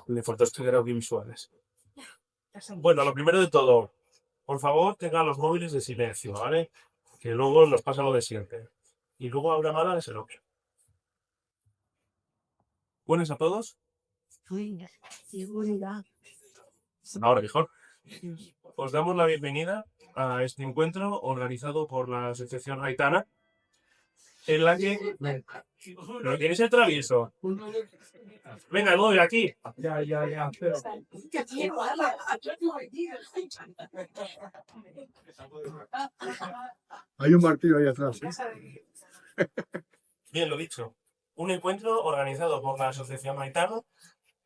de fotoestudio audiovisuales. Bueno, lo primero de todo, por favor, tengan los móviles de silencio, ¿vale? Que luego nos pasa lo de siempre. Y luego habrá mala de Seroquia. Buenas a todos. Ahora mejor. Os damos la bienvenida a este encuentro organizado por la Asociación Aitana, en la que... ¿No tienes el travieso? Venga, voy aquí. Ya. Hay un martillo ahí atrás. Bien, lo dicho. Un encuentro organizado por la Asociación Aitana,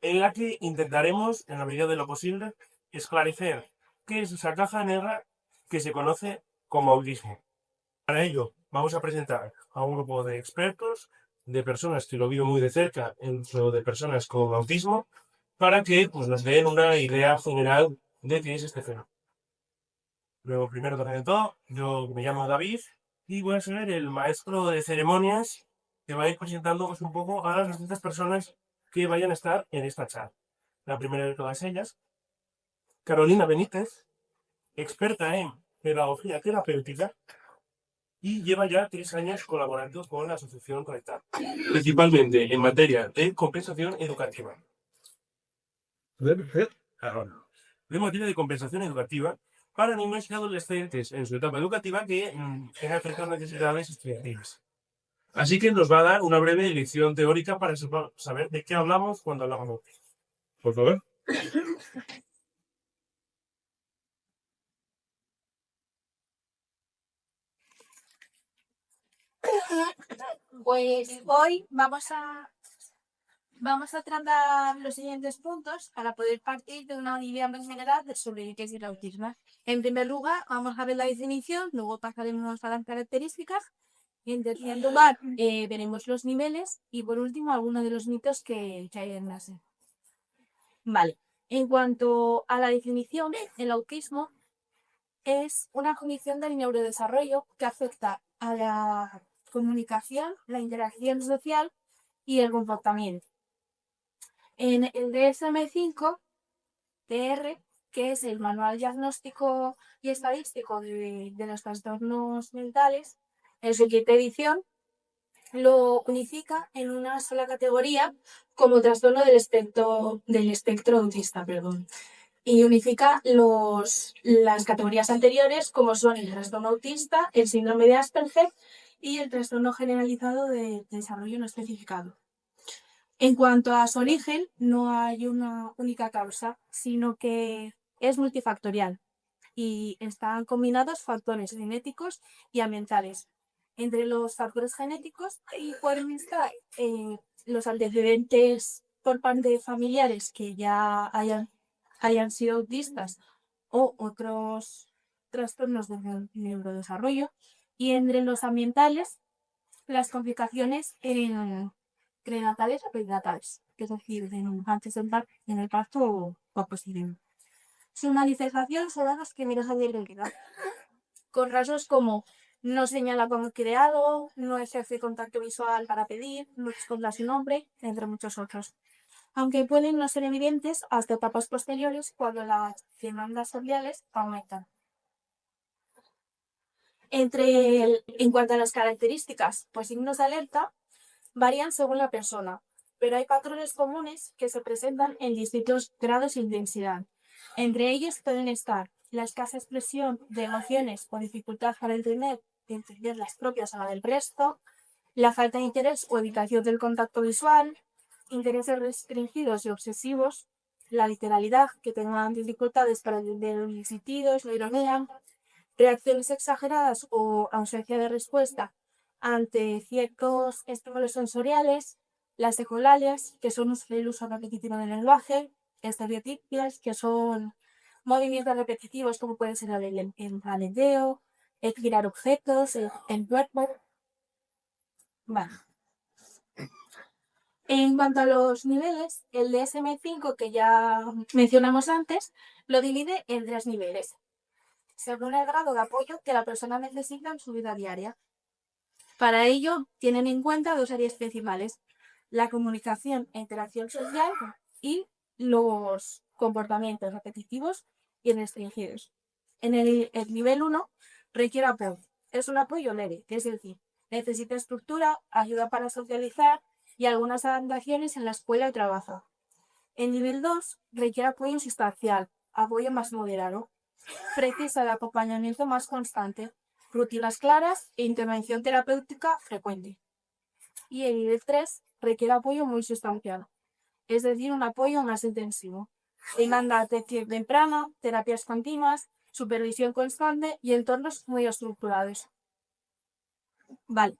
en la que intentaremos, en la medida de lo posible, esclarecer qué es esa caja negra que se conoce como autismo. Para ello, vamos a presentar a un grupo de expertos, de personas que lo viven muy de cerca, de personas con autismo, para que pues, nos den una idea general de qué es este fenómeno. Luego, primero de todo, yo me llamo David y voy a ser el maestro de ceremonias que va a ir presentando pues, un poco a las distintas personas que vayan a estar en esta charla. La primera de todas ellas, Carolina Benítez, experta en pedagogía terapéutica y lleva ya 3 años colaborando con la Asociación Conectar, principalmente en materia de compensación educativa. En materia de compensación educativa para niños y adolescentes en su etapa educativa que tengan ciertas necesidades estudiantiles. Así que nos va a dar una breve lección teórica para saber de qué hablamos cuando hablamos de autismo. Por favor. Pues hoy vamos a tratar los siguientes puntos para poder partir de una idea más general sobre qué es el autismo. En primer lugar, vamos a ver la definición, luego pasaremos a las características. En tercer lugar, veremos los niveles y por último, algunos de los mitos que hay en base. Vale. En cuanto a la definición, el autismo es una condición del neurodesarrollo que afecta a la comunicación, la interacción social y el comportamiento. En el DSM-5 TR, que es el Manual Diagnóstico y Estadístico de los Trastornos Mentales, en su quinta edición, lo unifica en una sola categoría como trastorno del espectro autista, y unifica las categorías anteriores como son el trastorno autista, el síndrome de Asperger y el trastorno generalizado de desarrollo no especificado. En cuanto a su origen, no hay una única causa, sino que es multifactorial y están combinados factores genéticos y ambientales. Entre los factores genéticos pueden estar los antecedentes por parte de familiares que ya hayan sido autistas o otros trastornos del neurodesarrollo, y entre los ambientales las complicaciones prenatales o perinatales, es decir, antes en el parto o posterior. Su manifestación son las primeras de identidad, con rasgos como no señala como creado, no ejerce contacto visual para pedir, no esconda su nombre, entre muchos otros. Aunque pueden no ser evidentes hasta etapas posteriores cuando las demandas sociales aumentan. En cuanto a las características, pues signos de alerta varían según la persona, pero hay patrones comunes que se presentan en distintos grados de intensidad. Entre ellos pueden estar la escasa expresión de emociones o dificultad para entender las propias a la del resto, la falta de interés o evitación del contacto visual, intereses restringidos y obsesivos, la literalidad, que tengan dificultades para entender los sentidos, la ironía, reacciones exageradas o ausencia de respuesta ante ciertos estímulos sensoriales, las ecolalias, que son el uso repetitivo del lenguaje, estereotipias, que son movimientos repetitivos como puede ser el aleteo, el girar objetos, el cuerpo. Vale. En cuanto a los niveles, el DSM-5 que ya mencionamos antes lo divide en 3 niveles, según el grado de apoyo que la persona necesita en su vida diaria. Para ello, tienen en cuenta 2 áreas principales: la comunicación e interacción social y los comportamientos repetitivos y restringidos. El nivel 1 requiere apoyo. Es un apoyo leve, es decir, necesita estructura, ayuda para socializar y algunas adaptaciones en la escuela y trabajo. El nivel 2 requiere apoyo sustancial, apoyo más moderado. Precisa de acompañamiento más constante, rutinas claras e intervención terapéutica frecuente. Y el nivel 3 requiere apoyo muy sustancial, es decir, un apoyo más intensivo. Demanda atención temprana, terapias continuas, supervisión constante y entornos muy estructurados. Vale.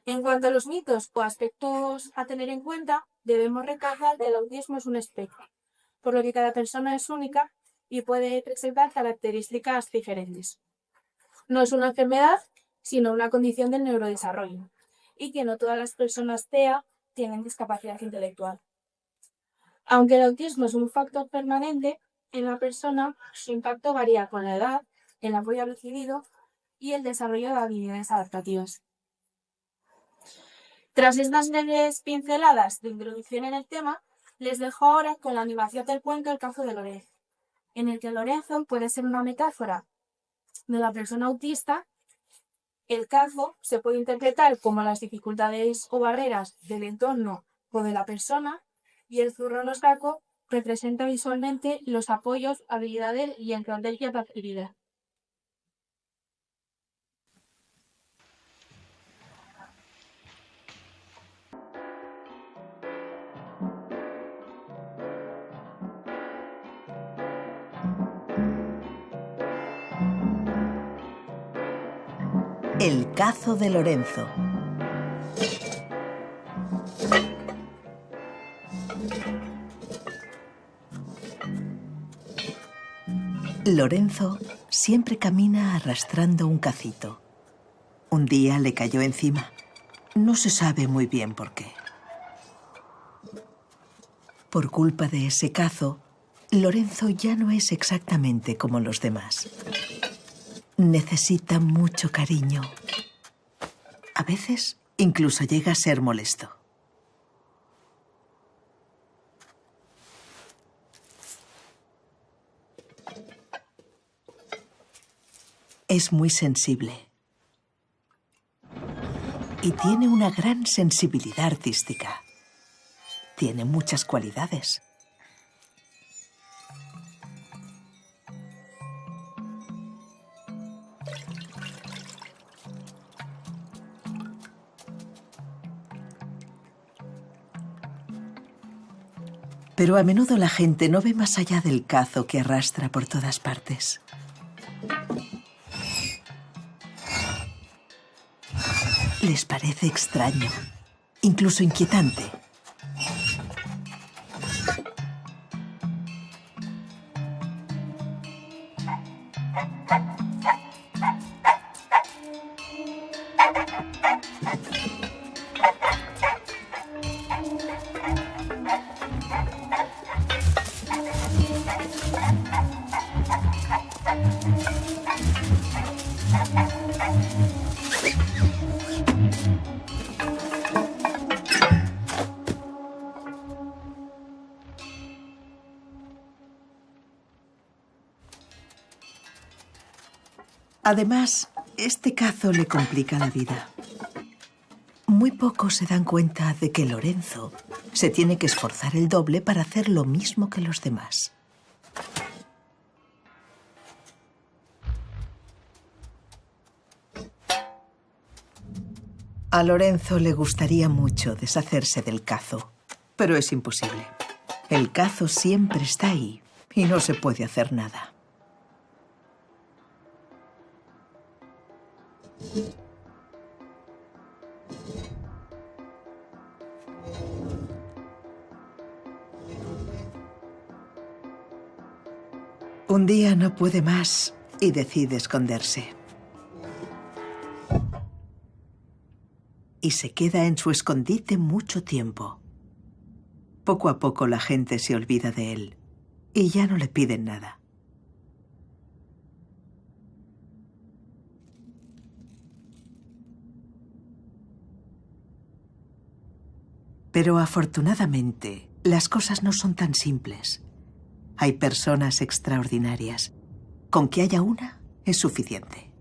En cuanto a los mitos o aspectos a tener en cuenta, debemos recalcar que el autismo es un espectro, por lo que cada persona es única y puede presentar características diferentes. No es una enfermedad, sino una condición del neurodesarrollo, y que no todas las personas TEA tienen discapacidad intelectual. Aunque el autismo es un factor permanente en la persona, su impacto varía con la edad, el apoyo recibido y el desarrollo de habilidades adaptativas. Tras estas breves pinceladas de introducción en el tema, les dejo ahora con la animación del cuento El cazo de Lorenzo, en el que Lorenzo puede ser una metáfora de la persona autista. El cazo se puede interpretar como las dificultades o barreras del entorno o de la persona, y el zurrón o saco representa visualmente los apoyos, habilidades y estrategias adquiridas. El cazo de Lorenzo. Lorenzo siempre camina arrastrando un cacito. Un día le cayó encima. No se sabe muy bien por qué. Por culpa de ese cazo, Lorenzo ya no es exactamente como los demás. Necesita mucho cariño. A veces incluso llega a ser molesto. Es muy sensible y tiene una gran sensibilidad artística. Tiene muchas cualidades. Pero a menudo la gente no ve más allá del cazo que arrastra por todas partes. Les parece extraño, incluso inquietante. Además, este cazo le complica la vida. Muy pocos se dan cuenta de que Lorenzo se tiene que esforzar el doble para hacer lo mismo que los demás. A Lorenzo le gustaría mucho deshacerse del cazo, pero es imposible. El cazo siempre está ahí y no se puede hacer nada. Un día no puede más y decide esconderse. Y se queda en su escondite mucho tiempo. Poco a poco la gente se olvida de él y ya no le piden nada. Pero afortunadamente, Las cosas no son tan simples. Hay personas extraordinarias. Con que haya una es suficiente.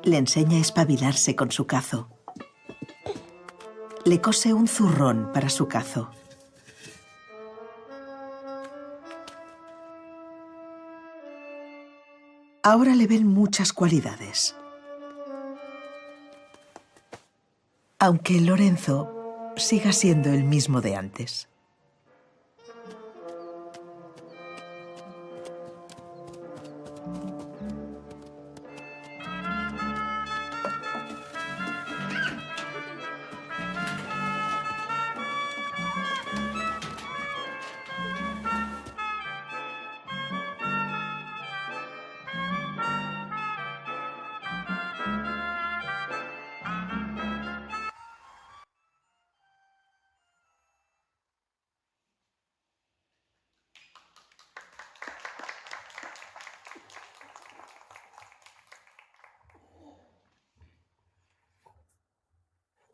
Le enseña a espabilarse con su cazo. Le cose un zurrón para su cazo. Ahora le ven muchas cualidades. Aunque Lorenzo siga siendo el mismo de antes.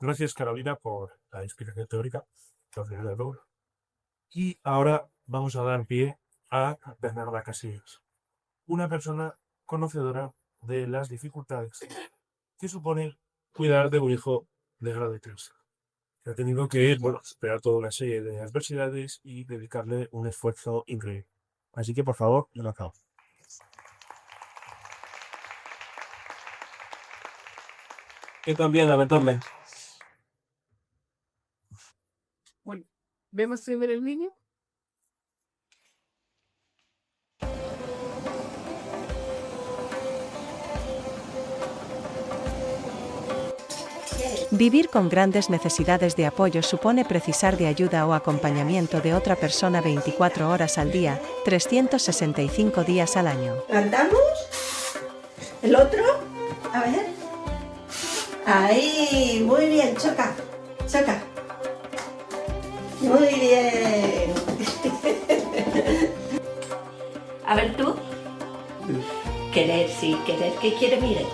Gracias, Carolina, por la explicación teórica. Y ahora vamos a dar pie a Bernarda Casillas, una persona conocedora de las dificultades que supone cuidar de un hijo de grado de 3. Que ha tenido que superar toda una serie de adversidades y dedicarle un esfuerzo increíble. Así que, por favor, un aplauso. Que también, lamentablemente. Bueno, ¿vemos primero el vídeo? Vivir con grandes necesidades de apoyo supone precisar de ayuda o acompañamiento de otra persona 24 horas al día, 365 días al año. ¿Plantamos? ¿El otro? A ver. Ahí, muy bien, choca, choca. Muy bien. A ver tú. Querer, sí, querer. ¿Qué quiere? Mire.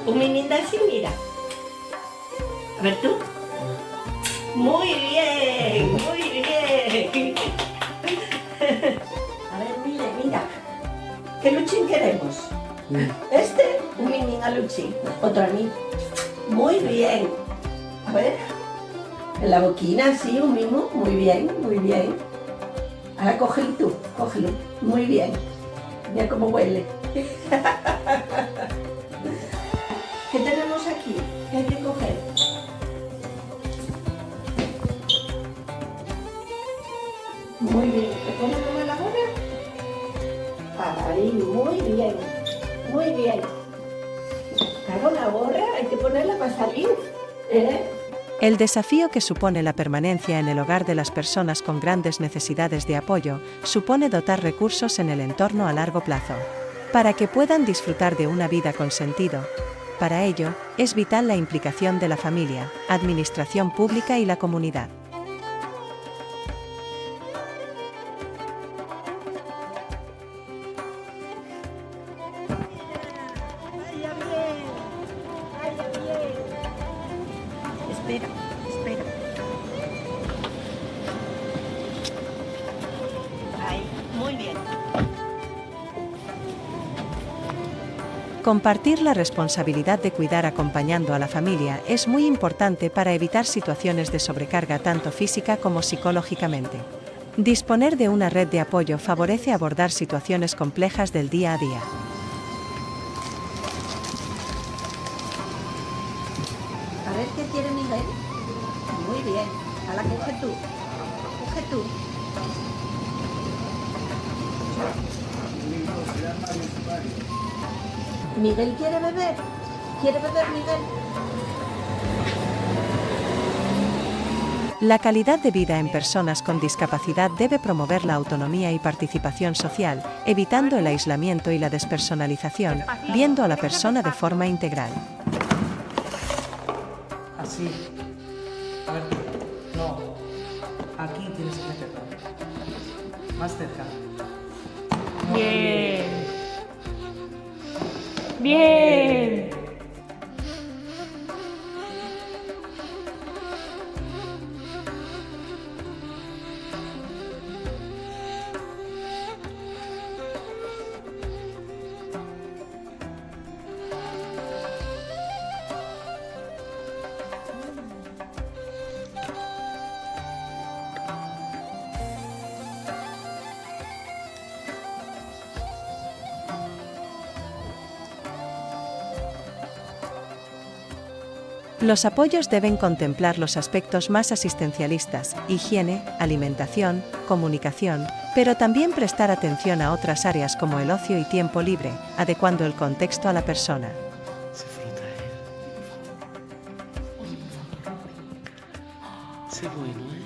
Un mininda así, mira. A ver tú. Muy bien, muy bien. A ver, mira. ¿Qué luchín queremos? Este, un minín a luchín. Otro a mí. Muy bien. A ver. En la boquina, sí, un mimo. Muy bien, muy bien. Ahora cógelo tú, cógelo. Muy bien. Mira cómo huele. ¿Qué tenemos aquí? ¿Qué hay que coger? Muy bien. ¿Te pones como la gorra? Ahí, muy bien. Muy bien. Claro, la gorra hay que ponerla para salir. El desafío que supone la permanencia en el hogar de las personas con grandes necesidades de apoyo supone dotar recursos en el entorno a largo plazo, para que puedan disfrutar de una vida con sentido. Para ello, es vital la implicación de la familia, administración pública y la comunidad. Espera. Ahí, muy bien. Compartir la responsabilidad de cuidar acompañando a la familia es muy importante para evitar situaciones de sobrecarga tanto física como psicológicamente. Disponer de una red de apoyo favorece abordar situaciones complejas del día a día. A ver qué quiere Miguel. Muy bien. A la coge tú. Coge tú. ¿Miguel quiere beber? ¿Quiere beber, Miguel? La calidad de vida en personas con discapacidad debe promover la autonomía y participación social, evitando el aislamiento y la despersonalización, viendo a la persona de forma integral. Así. A ver, no. Aquí tienes que meterlo. Más cerca. Bien. Bien. Los apoyos deben contemplar los aspectos más asistencialistas, higiene, alimentación, comunicación, pero también prestar atención a otras áreas como el ocio y tiempo libre, adecuando el contexto a la persona. Se frota, ¿eh? Sé bueno, ¿eh?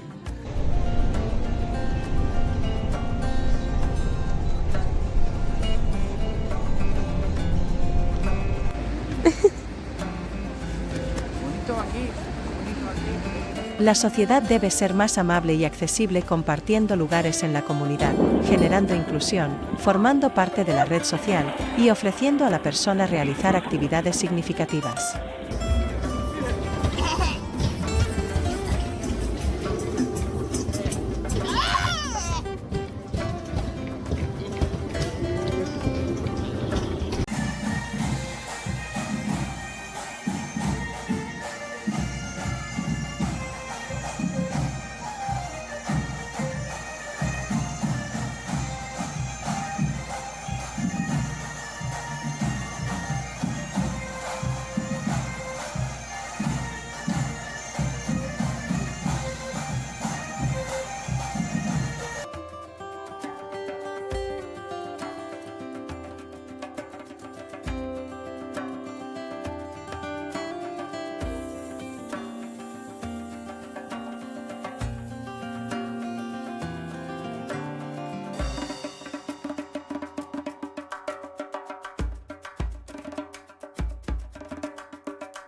La sociedad debe ser más amable y accesible compartiendo lugares en la comunidad, generando inclusión, formando parte de la red social y ofreciendo a la persona realizar actividades significativas.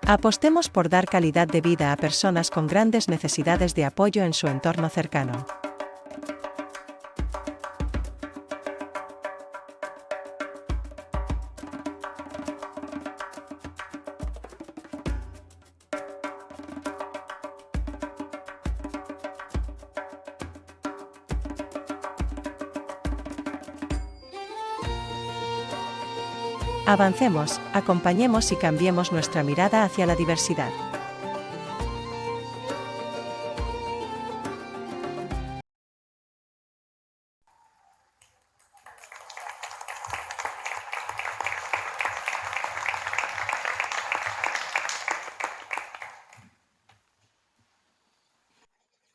Apostemos por dar calidad de vida a personas con grandes necesidades de apoyo en su entorno cercano. Avancemos, acompañemos y cambiemos nuestra mirada hacia la diversidad.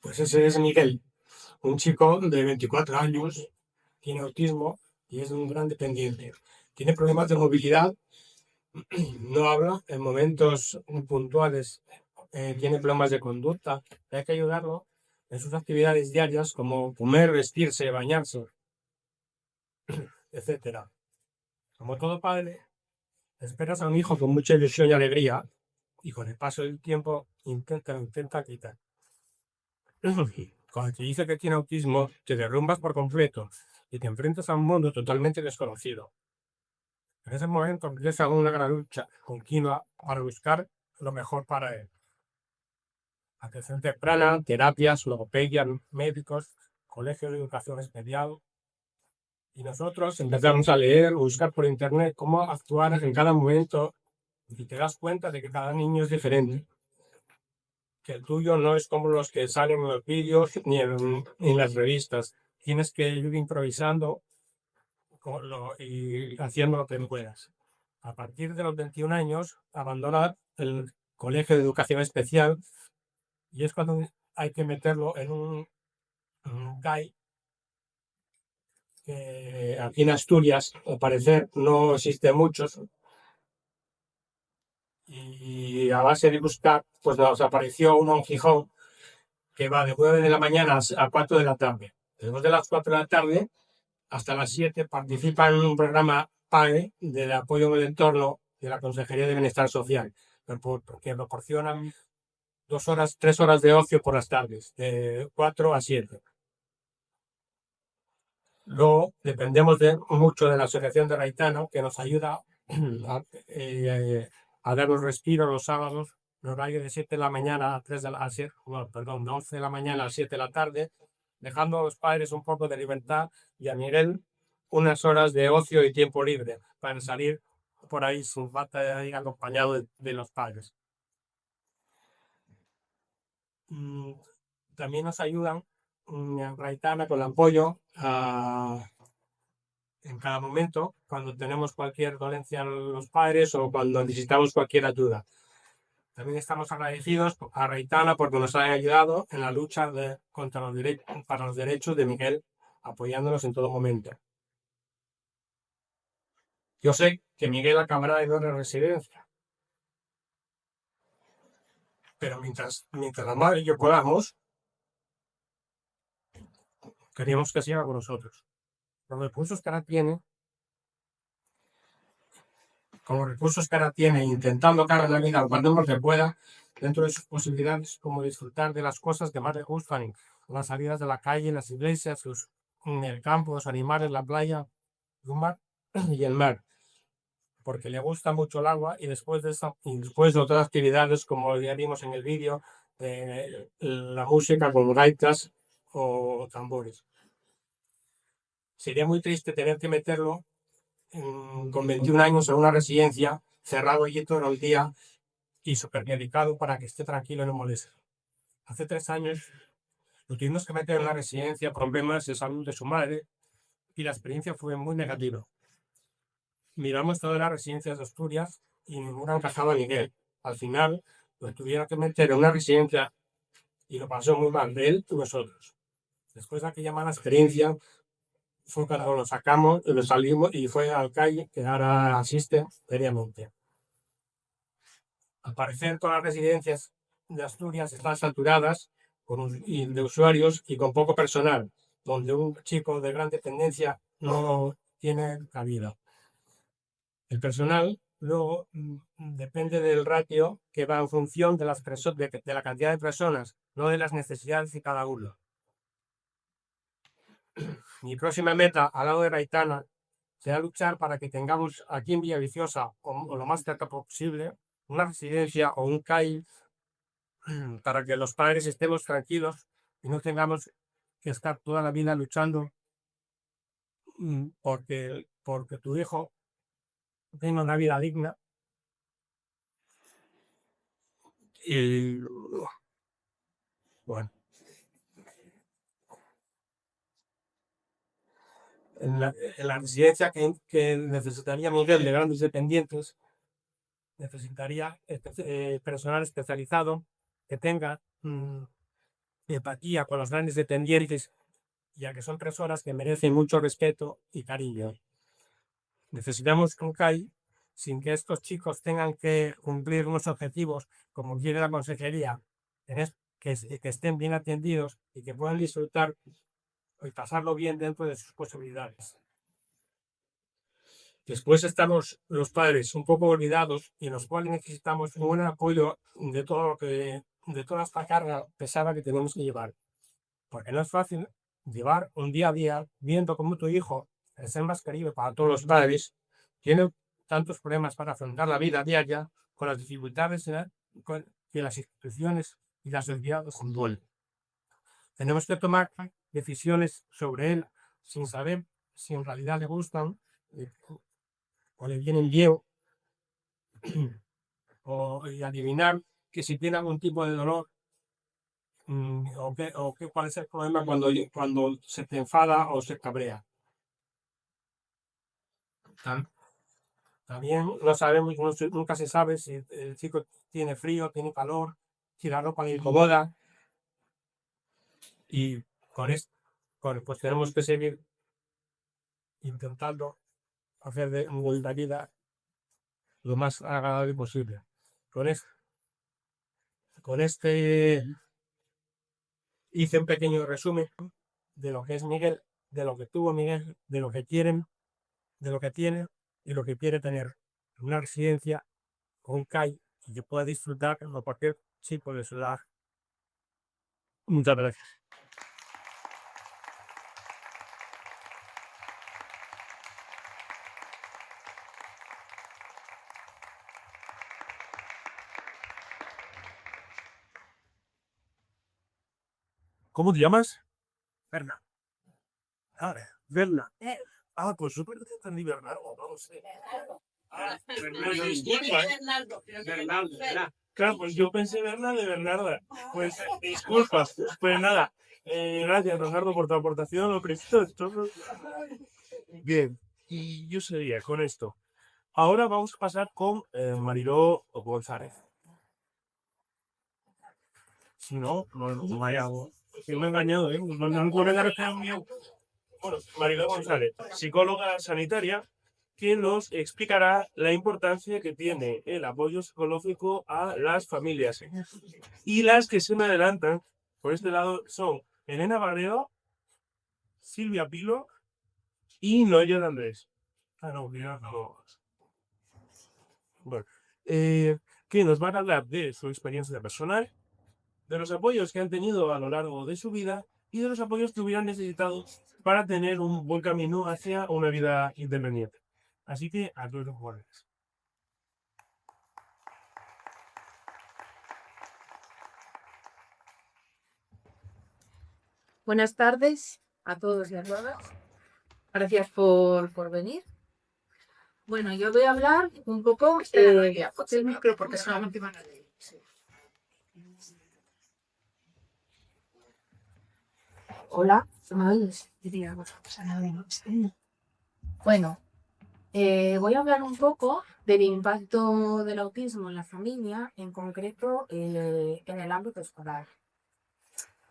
Pues ese es Miguel, un chico de 24 años, tiene autismo y es un gran dependiente. Tiene problemas de movilidad, no habla en momentos puntuales, tiene problemas de conducta. Hay que ayudarlo en sus actividades diarias como comer, vestirse, bañarse, etc. Como todo padre, esperas a un hijo con mucha ilusión y alegría y con el paso del tiempo intenta quitar. Eso sí, cuando te dice que tiene autismo, te derrumbas por completo y te enfrentas a un mundo totalmente desconocido. En ese momento empieza una gran lucha continua para buscar lo mejor para él. Atención temprana, terapias, logopedia, médicos, colegios de educación especial. Y nosotros empezamos a leer, buscar por internet cómo actuar en cada momento y te das cuenta de que cada niño es diferente. Que el tuyo no es como los que salen en los vídeos ni en las revistas. Tienes que ir improvisando y haciendo lo que puedas. A partir de los 21 años, abandona el colegio de educación especial y es cuando hay que meterlo en un CAI que aquí en Asturias, al parecer, no existen muchos. Y a base de buscar, pues nos apareció uno en Gijón que va de 9 de la mañana a 4 de la tarde. Después de las 4 de la tarde hasta las 7 participa en un programa PAE del apoyo en el entorno de la Consejería de Bienestar Social, que proporcionan 2 horas, 3 horas de ocio por las tardes, de 4 a 7. Luego dependemos mucho de la Asociación de Raitano, que nos ayuda a dar un respiro los sábados, en horario de 7 de la mañana a 3 de la, perdón, de 11 de la mañana a 7 de la tarde, dejando a los padres un poco de libertad y a Miguel unas horas de ocio y tiempo libre para salir por ahí sin falta ahí acompañado de los padres. También nos ayudan Raitana con el apoyo en cada momento, cuando tenemos cualquier dolencia los padres o cuando necesitamos cualquier ayuda. También estamos agradecidos a Raitana porque nos ha ayudado en la lucha para los derechos de Miguel, apoyándonos en todo momento. Yo sé que Miguel acabará en una residencia, pero mientras la madre y yo podamos, queremos que siga con nosotros. Con los recursos que ahora tiene, intentando cara la vida cuando no se pueda, dentro de sus posibilidades, como disfrutar de las cosas que más le gustan, las salidas de la calle, las iglesias, en el campo, los animales, la playa, el mar y el mar, porque le gusta mucho el agua y después de otras actividades, como ya vimos en el vídeo, la música con gaitas o tambores. Sería muy triste tener que meterlo con 21 años en una residencia, cerrado allí todo el día y súper medicado para que esté tranquilo y no moleste. Hace 3 años lo tuvimos que meter en una residencia, problemas de salud de su madre, y la experiencia fue muy negativa. Miramos todas las residencias de Asturias y ninguna encajaba a Miguel. Al final lo tuvieron que meter en una residencia y lo pasó muy mal de él y nosotros. Después de aquella mala experiencia, fue cuando lo sacamos, lo salimos y fue al calle, que ahora asiste seriamente. Al parecer, todas las residencias de Asturias están saturadas de usuarios y con poco personal, donde un chico de gran dependencia no tiene cabida. El personal luego depende del ratio que va en función de la cantidad de personas, no de las necesidades de cada uno. Mi próxima meta al lado de Raitana será luchar para que tengamos aquí en Villaviciosa, o lo más cerca posible, una residencia o un CAI para que los padres estemos tranquilos y no tengamos que estar toda la vida luchando porque tu hijo tenga una vida digna. Y bueno, en la residencia que necesitaría Miguel de grandes dependientes, necesitaría personal especializado que tenga empatía con los grandes dependientes, ya que son personas que merecen mucho respeto y cariño. Necesitamos un CAI sin que estos chicos tengan que cumplir unos objetivos como quiere la consejería, que estén bien atendidos y que puedan disfrutar y pasarlo bien dentro de sus posibilidades. Después estamos los padres un poco olvidados y en los cuales necesitamos un buen apoyo de toda esta carga pesada que tenemos que llevar. Porque no es fácil llevar un día a día viendo cómo tu hijo, el ser más querido para todos los padres, tiene tantos problemas para afrontar la vida diaria con las dificultades que las instituciones y la sociedad conducen. Tenemos que tomar decisiones sobre él sin saber si en realidad le gustan o le vienen bien, y adivinar que si tiene algún tipo de dolor cuál es el problema cuando se te enfada o se cabrea. También no sabemos, nunca se sabe si el chico tiene frío, tiene calor, si la ropa le incomoda, y con esto pues tenemos que seguir intentando hacer de la vida lo más agradable posible. Con este hice un pequeño resumen de lo que es Miguel, de lo que tuvo Miguel, de lo que quieren, de lo que tiene y lo que quiere tener. Una residencia con CAI y que pueda disfrutar de cualquier tipo de ciudad. Muchas gracias. ¿Cómo te llamas? Berna. Ah, Berna. Ah, pues súper te entendí, Bernardo. No lo sé. Bernardo, disculpa, Bernardo, ¿verdad? Claro, pues yo pensé Berna de Bernarda. Pues disculpas. Pues nada. Gracias, Bernardo, por tu aportación. Lo preciso de todo. Bien. Y yo sería con esto. Ahora vamos a pasar con Mariló González. Si no, no hay algo. Que me he engañado, ¿eh? No han comentado mío. Bueno, Mariló González, psicóloga sanitaria, quien nos explicará la importancia que tiene el apoyo psicológico a las familias. Y las que se me adelantan por este lado son Elena Barredo, Silvia Pilo y Noelia de Andrés. Ah, no, mira, no. Bueno, que nos van a hablar de su experiencia personal, de los apoyos que han tenido a lo largo de su vida y de los apoyos que hubieran necesitado para tener un buen camino hacia una vida independiente. Así que a todos los jugadores. Buenas tardes a todos y a todas. Gracias por venir. Bueno, yo voy a hablar un poco del micro porque solamente van a leer. Sí. Hola, ¿me oyes? Diría, bueno, voy a hablar un poco del impacto del autismo en la familia, en concreto en el ámbito escolar.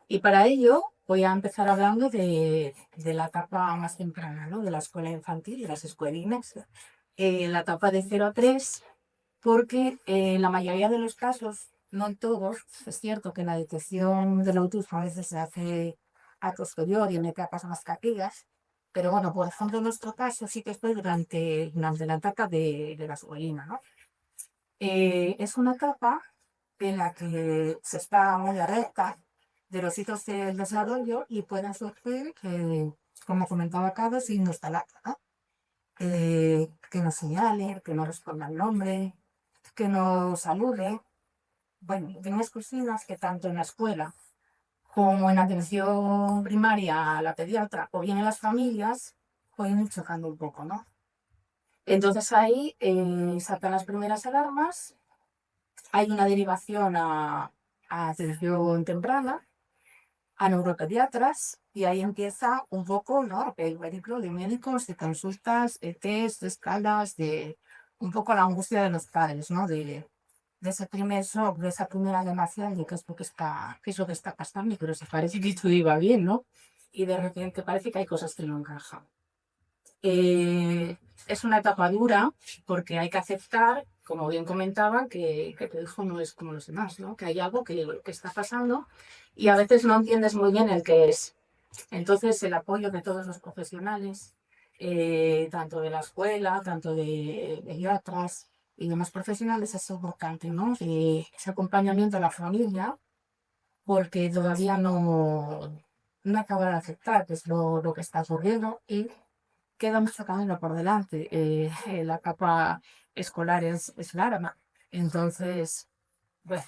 Y para ello voy a empezar hablando de la etapa más temprana, ¿no? De la escuela infantil, de las escuelinas, la etapa de 0 a 3, porque en la mayoría de los casos, no en todos, es cierto que la detección del autismo a veces se hace a posteriori en etapas más tardías, pero bueno, por ejemplo, en nuestro caso sí que fue durante la etapa de la escuelina, ¿no? Es una etapa en la que se está muy alerta de los hitos del desarrollo y pueden surgir, como comentaba Carlos, signos de alerta, ¿no? Que nos señale, que nos responda el nombre, que nos salude. Bueno, tenemos cocinas que tanto en la escuela como en atención primaria a la pediatra o bien en las familias pueden ir chocando un poco, ¿no? Entonces ahí saltan las primeras alarmas, hay una derivación a atención temprana, a neuropediatras, y ahí empieza un poco, ¿no? El periplo de médicos, de consultas, de test, de escalas, de un poco la angustia de los padres, ¿no? De ese primer shock, de esa primera animación de qué es lo que está pasando, pero se parece que todo iba bien, ¿no? Y de repente parece que hay cosas que no encajan. Es una etapa dura porque hay que aceptar, como bien comentaban, que tu hijo no es como los demás, ¿no? Que hay algo que está pasando y a veces no entiendes muy bien el qué es. Entonces, el apoyo de todos los profesionales, tanto de la escuela, tanto de pediatras y demás profesionales, es importante, ¿no? Ese acompañamiento a la familia, porque todavía no acaba de aceptar que es lo que está ocurriendo y queda mucho camino por delante. La capa escolar es larga. Entonces, pues,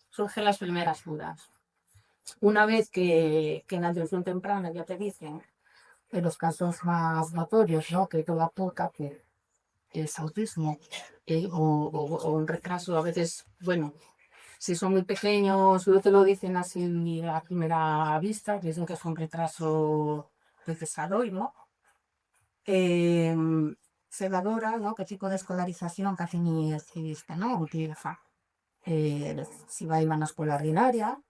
surgen las primeras dudas. Una vez que en la atención temprana ya te dicen, en los casos más notorios, ¿no? Que todo apunta que es autismo o un retraso, a veces, bueno, si son muy pequeños, no te lo dicen así a primera vista, dicen que es un retraso de desarrollo, ¿no? Se valora, ¿no? Qué tipo de escolarización que hace mi activista, ¿no? Utiliza. Si va a ir a una escuela ordinaria,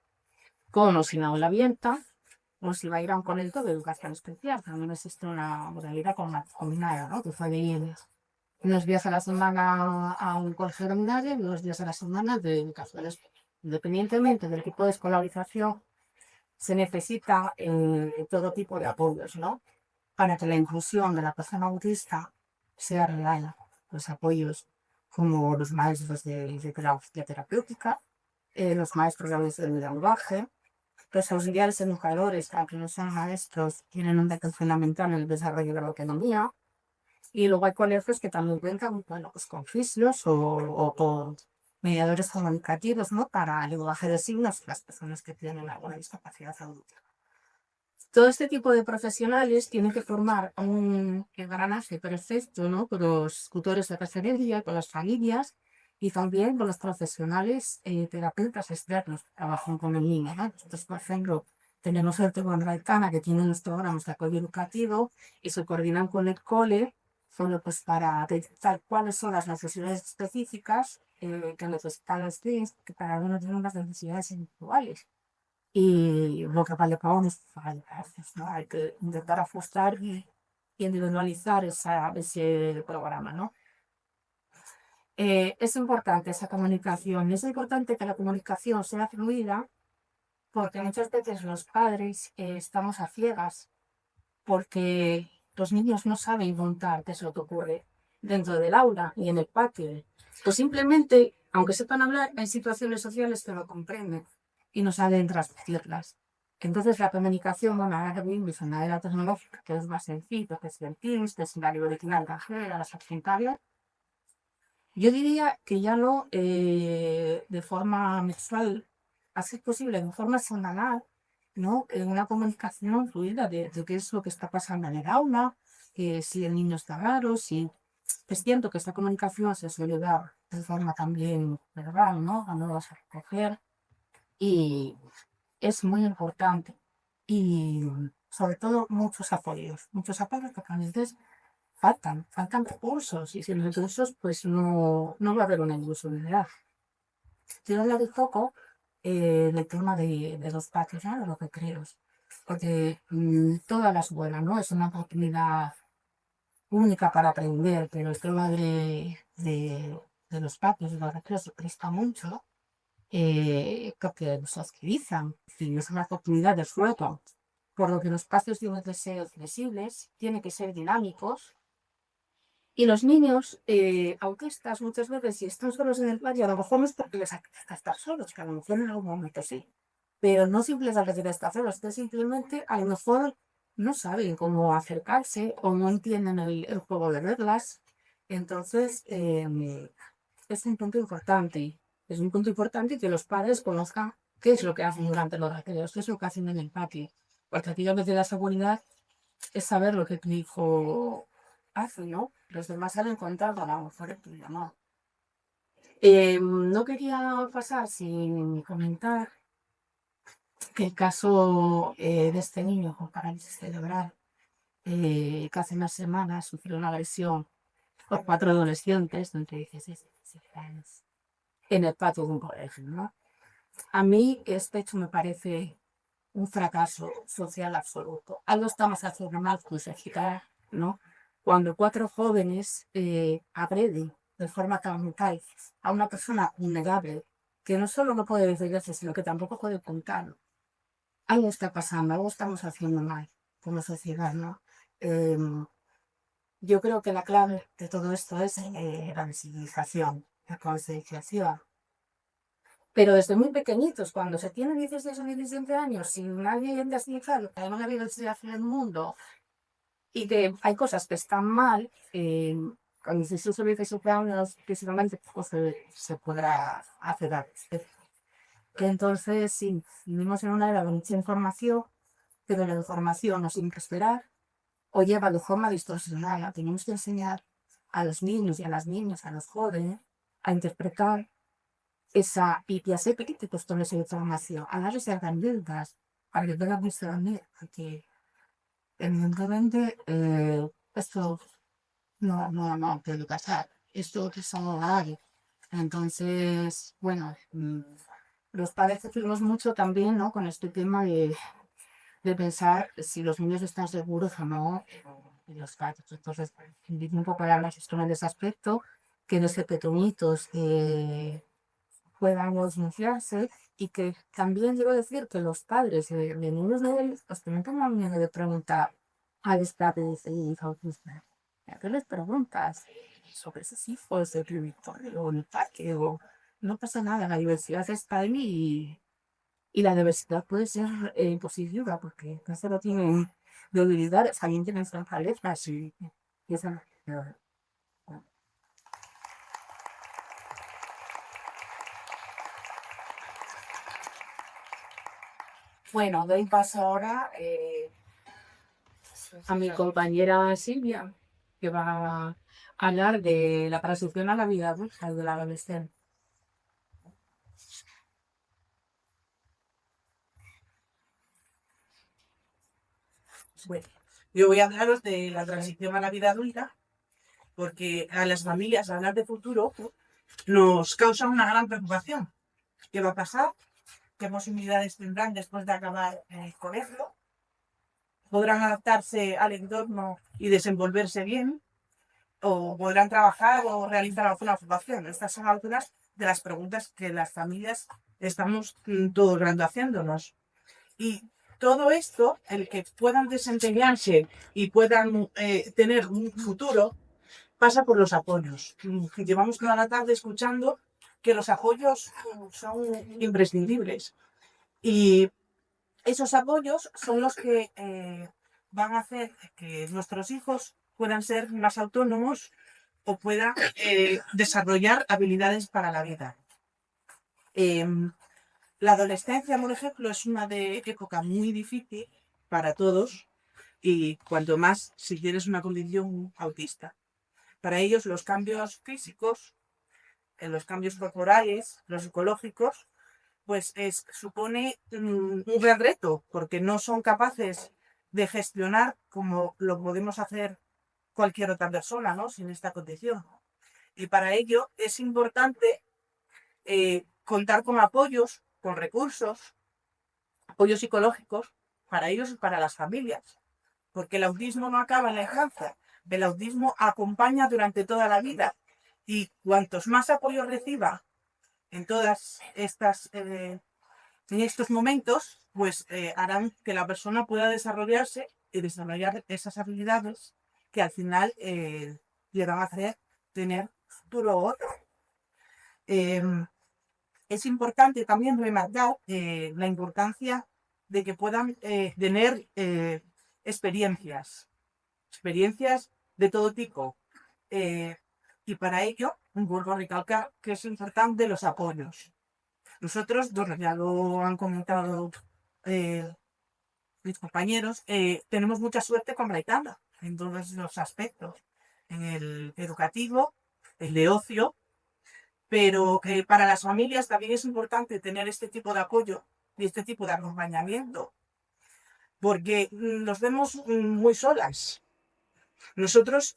con o sin aula abierta, o si va a ir a un colegio de educación especial. También existe una modalidad combinada, ¿no? Que fue de ir unos días a la semana a un colegio ordinario y unos días a la semana de educación especial. Independientemente del tipo de escolarización, se necesita todo tipo de apoyos, ¿no? Para que la inclusión de la persona autista sea real. Los apoyos como los maestros de pedagogía terapéutica, los maestros del lenguaje, los auxiliares educadores, que aunque no sean maestros, tienen un papel fundamental en el desarrollo de la autonomía. Y luego hay colegios que también cuentan, bueno, pues con fisios o con mediadores comunicativos, ¿no? Para el lenguaje de signos, las personas que tienen alguna discapacidad auditiva. Todo este tipo de profesionales tienen que formar un engranaje perfecto, ¿no? Con los tutores de referencia, con las familias y también con los profesionales terapeutas externos que trabajan con el niño, ¿no? Nosotros, por ejemplo, tenemos el Tego Raitana, que tiene unos programas de apoyo educativo y se coordinan con el cole, solo pues para detectar cuáles son las necesidades específicas que necesitan los niños, que cada uno tiene unas necesidades individuales. Y lo que vale para uno es para otros, ¿no? Hay que intentar ajustar y individualizar ese programa, ¿no? Es importante esa comunicación. Es importante que la comunicación sea fluida porque muchas veces los padres estamos a ciegas porque los niños no saben contar qué es lo que ocurre dentro del aula y en el patio. Pues simplemente, aunque sepan hablar, hay situaciones sociales que no comprenden y no saben transmitirlas. Entonces la comunicación, bueno, ahora vivimos en la era tecnológica, que es más sencillo, que es el Teams, que es la biblioteca cajera, las accionarias. Yo diría que ya no de forma mensual, hacer posible de forma semanal, ¿no? Una comunicación fluida de qué es lo que está pasando en el aula, si el niño está raro, si es cierto que esta comunicación se suele dar de forma también verbal, ¿no? Cuando vas a recoger y es muy importante. Y sobre todo muchos apoyos que a veces faltan recursos y sin recursos pues no va a haber una inclusividad. Quiero hablar un poco del tema de los patios, ¿no? De los recreos, porque toda la escuela, ¿no? Es una oportunidad única para aprender, pero el tema de los patios, de los recreos se presta mucho porque los adquirizan, y es una oportunidad de juego, por lo que los espacios deben de ser flexibles, tienen que ser dinámicos. Y los niños autistas muchas veces, si están solos en el patio, a lo mejor no es porque les apetezca estar solos, que a lo mejor en algún momento sí, pero no siempre les apetece estar solos, que simplemente a lo mejor no saben cómo acercarse o no entienden el juego de reglas. Entonces, es un punto importante. Es un punto importante que los padres conozcan qué es lo que hacen durante los recreos, qué es lo que hacen en el patio. Porque aquí a veces la seguridad es saber lo que tu hijo hace, ¿no? Los demás salen contando, a lo mejor el tuyo no. No quería pasar sin comentar que el caso de este niño con parálisis cerebral, que hace unas semanas sufrió una agresión por 4 adolescentes de entre 16 y 17 años en el patio de un colegio, ¿no? A mí este hecho me parece un fracaso social absoluto. Algo estamos haciendo mal con Sergita, ¿no? Cuando 4 jóvenes agreden de forma tan brutal a una persona vulnerable que no solo no puede defenderse, sino que tampoco puede contarlo. Algo está pasando, algo estamos haciendo mal como sociedad, ¿no? Yo creo que la clave de todo esto es la visibilización, la concienciación. Pero desde muy pequeñitos, cuando se tiene 16 o 17 años, sin nadie identificar lo que hay una diversidad en el mundo y que hay cosas que están mal, con 16 o 17 años, precisamente pues, se podrá hacer algo. Que entonces, sí, vivimos en una era de mucha información, pero la información no siempre esperar o lleva de forma distorsionada. Tenemos que enseñar a los niños y a las niñas, a los jóvenes, a interpretar esa, y a ser críticos con esa información, a darles herramientas para que puedan discernir, porque evidentemente esto no puede pasar, esto es algo. Entonces, bueno, los padres sufrimos mucho también, ¿no? Con este tema de de pensar si los niños están seguros o no en los gatos. Entonces, invito un poco a hablar en ese aspecto, que no se pequeñitos puedan denunciarse y que también quiero decir que los padres de niños noveles pues también tengan miedo de preguntar al padres de autismo. ¿A qué les preguntas sobre sus hijos, el territorio, o el parque? O, no pasa nada, la diversidad está ahí y la diversidad puede ser positiva porque no se lo tienen debilidades, también tienen fortalezas y esa Bueno, doy paso ahora a mi compañera Silvia, que va a hablar de la transición a la vida adulta de la adolescente. Bueno, yo voy a hablaros de la transición a la vida adulta, porque a las familias hablar de futuro nos causa una gran preocupación. ¿Qué va a pasar? ¿Qué posibilidades tendrán después de acabar el colegio? ¿Podrán adaptarse al entorno y desenvolverse bien? ¿O podrán trabajar o realizar alguna formación? Estas son algunas de las preguntas que las familias estamos todo el rato haciéndonos. Y todo esto, el que puedan desempeñarse y puedan tener un futuro, pasa por los apoyos. Llevamos toda la tarde escuchando que los apoyos son imprescindibles. Y esos apoyos son los que van a hacer que nuestros hijos puedan ser más autónomos o puedan desarrollar habilidades para la vida. La adolescencia, por ejemplo, es una época muy difícil para todos y cuanto más si tienes una condición autista. Para ellos los cambios físicos, los cambios corporales, los psicológicos, pues supone un gran reto porque no son capaces de gestionar como lo podemos hacer cualquier otra persona, ¿no? Sin esta condición. Y para ello es importante contar con apoyos, con recursos, apoyos psicológicos para ellos y para las familias, porque el autismo no acaba en la infancia, el autismo acompaña durante toda la vida y cuantos más apoyo reciba en todas estas en estos momentos, pues harán que la persona pueda desarrollarse y desarrollar esas habilidades que al final le van a hacer tener futuro otro. Es importante también remarcar la importancia de que puedan tener experiencias de todo tipo. Y para ello, vuelvo a recalcar que es importante los apoyos. Nosotros, ya lo han comentado mis compañeros, tenemos mucha suerte con Braitana en todos los aspectos, en el educativo, el de ocio, pero para las familias también es importante tener este tipo de apoyo y este tipo de acompañamiento, porque nos vemos muy solas. Nosotros,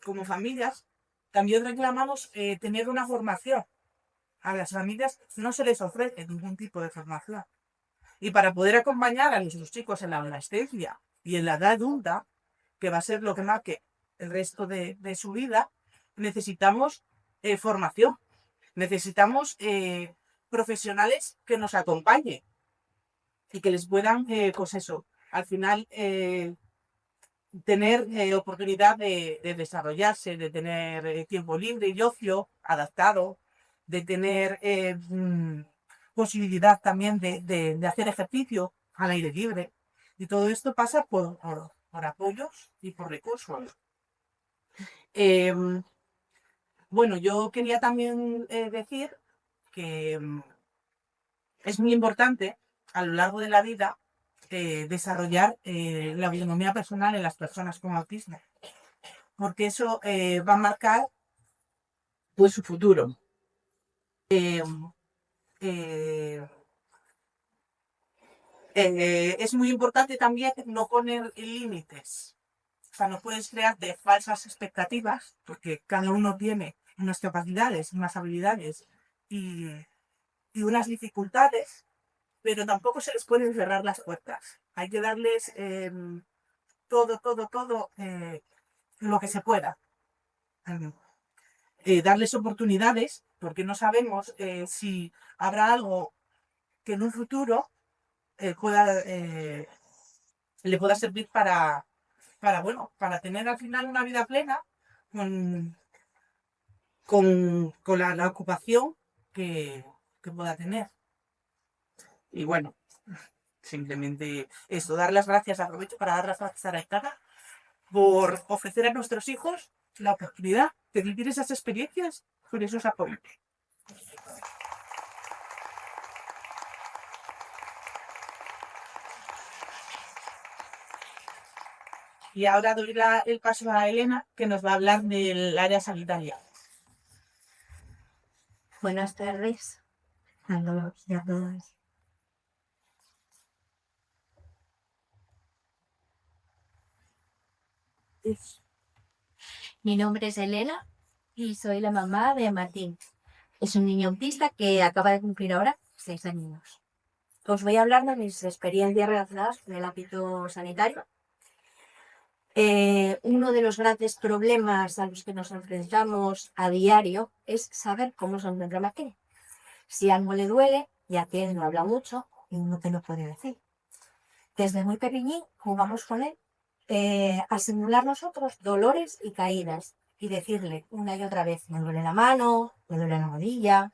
como familias, también reclamamos tener una formación. A las familias no se les ofrece ningún tipo de formación. Y para poder acompañar a nuestros chicos en la adolescencia y en la edad adulta, que va a ser lo que marque el resto de su vida, necesitamos formación. Necesitamos profesionales que nos acompañen y que les puedan, pues eso, al final tener oportunidad de desarrollarse, de tener tiempo libre y ocio adaptado, de tener posibilidad también de hacer ejercicio al aire libre. Y todo esto pasa por apoyos y por recursos. Bueno, yo quería también decir que es muy importante a lo largo de la vida desarrollar la autonomía personal en las personas con autismo, porque eso va a marcar pues su futuro. Es muy importante también no poner límites. O sea, no puedes crear de falsas expectativas, porque cada uno tiene unas capacidades, unas habilidades y unas dificultades pero tampoco se les pueden cerrar las puertas. Hay que darles todo lo que se pueda. Darles oportunidades, porque no sabemos si habrá algo que en un futuro le pueda servir para tener al final una vida plena con la ocupación que pueda tener. Y bueno, simplemente eso, dar las gracias, aprovecho para dar las gracias a la Aitana por ofrecer a nuestros hijos la oportunidad de vivir esas experiencias con esos apoyos. Y ahora doy el paso a Elena, que nos va a hablar del área sanitaria. Buenas tardes a todos y a todas. Mi nombre es Elena y soy la mamá de Martín. Es un niño autista que acaba de cumplir ahora 6 años. Os voy a hablar de mis experiencias relacionadas con el ámbito sanitario. Uno de los grandes problemas a los que nos enfrentamos a diario es saber cómo se encuentra Martín. Si algo le duele, ya que no habla mucho y no te lo puede decir. Desde muy pequeñín jugamos con él a simular nosotros dolores y caídas y decirle una y otra vez, me duele la mano, me duele la rodilla,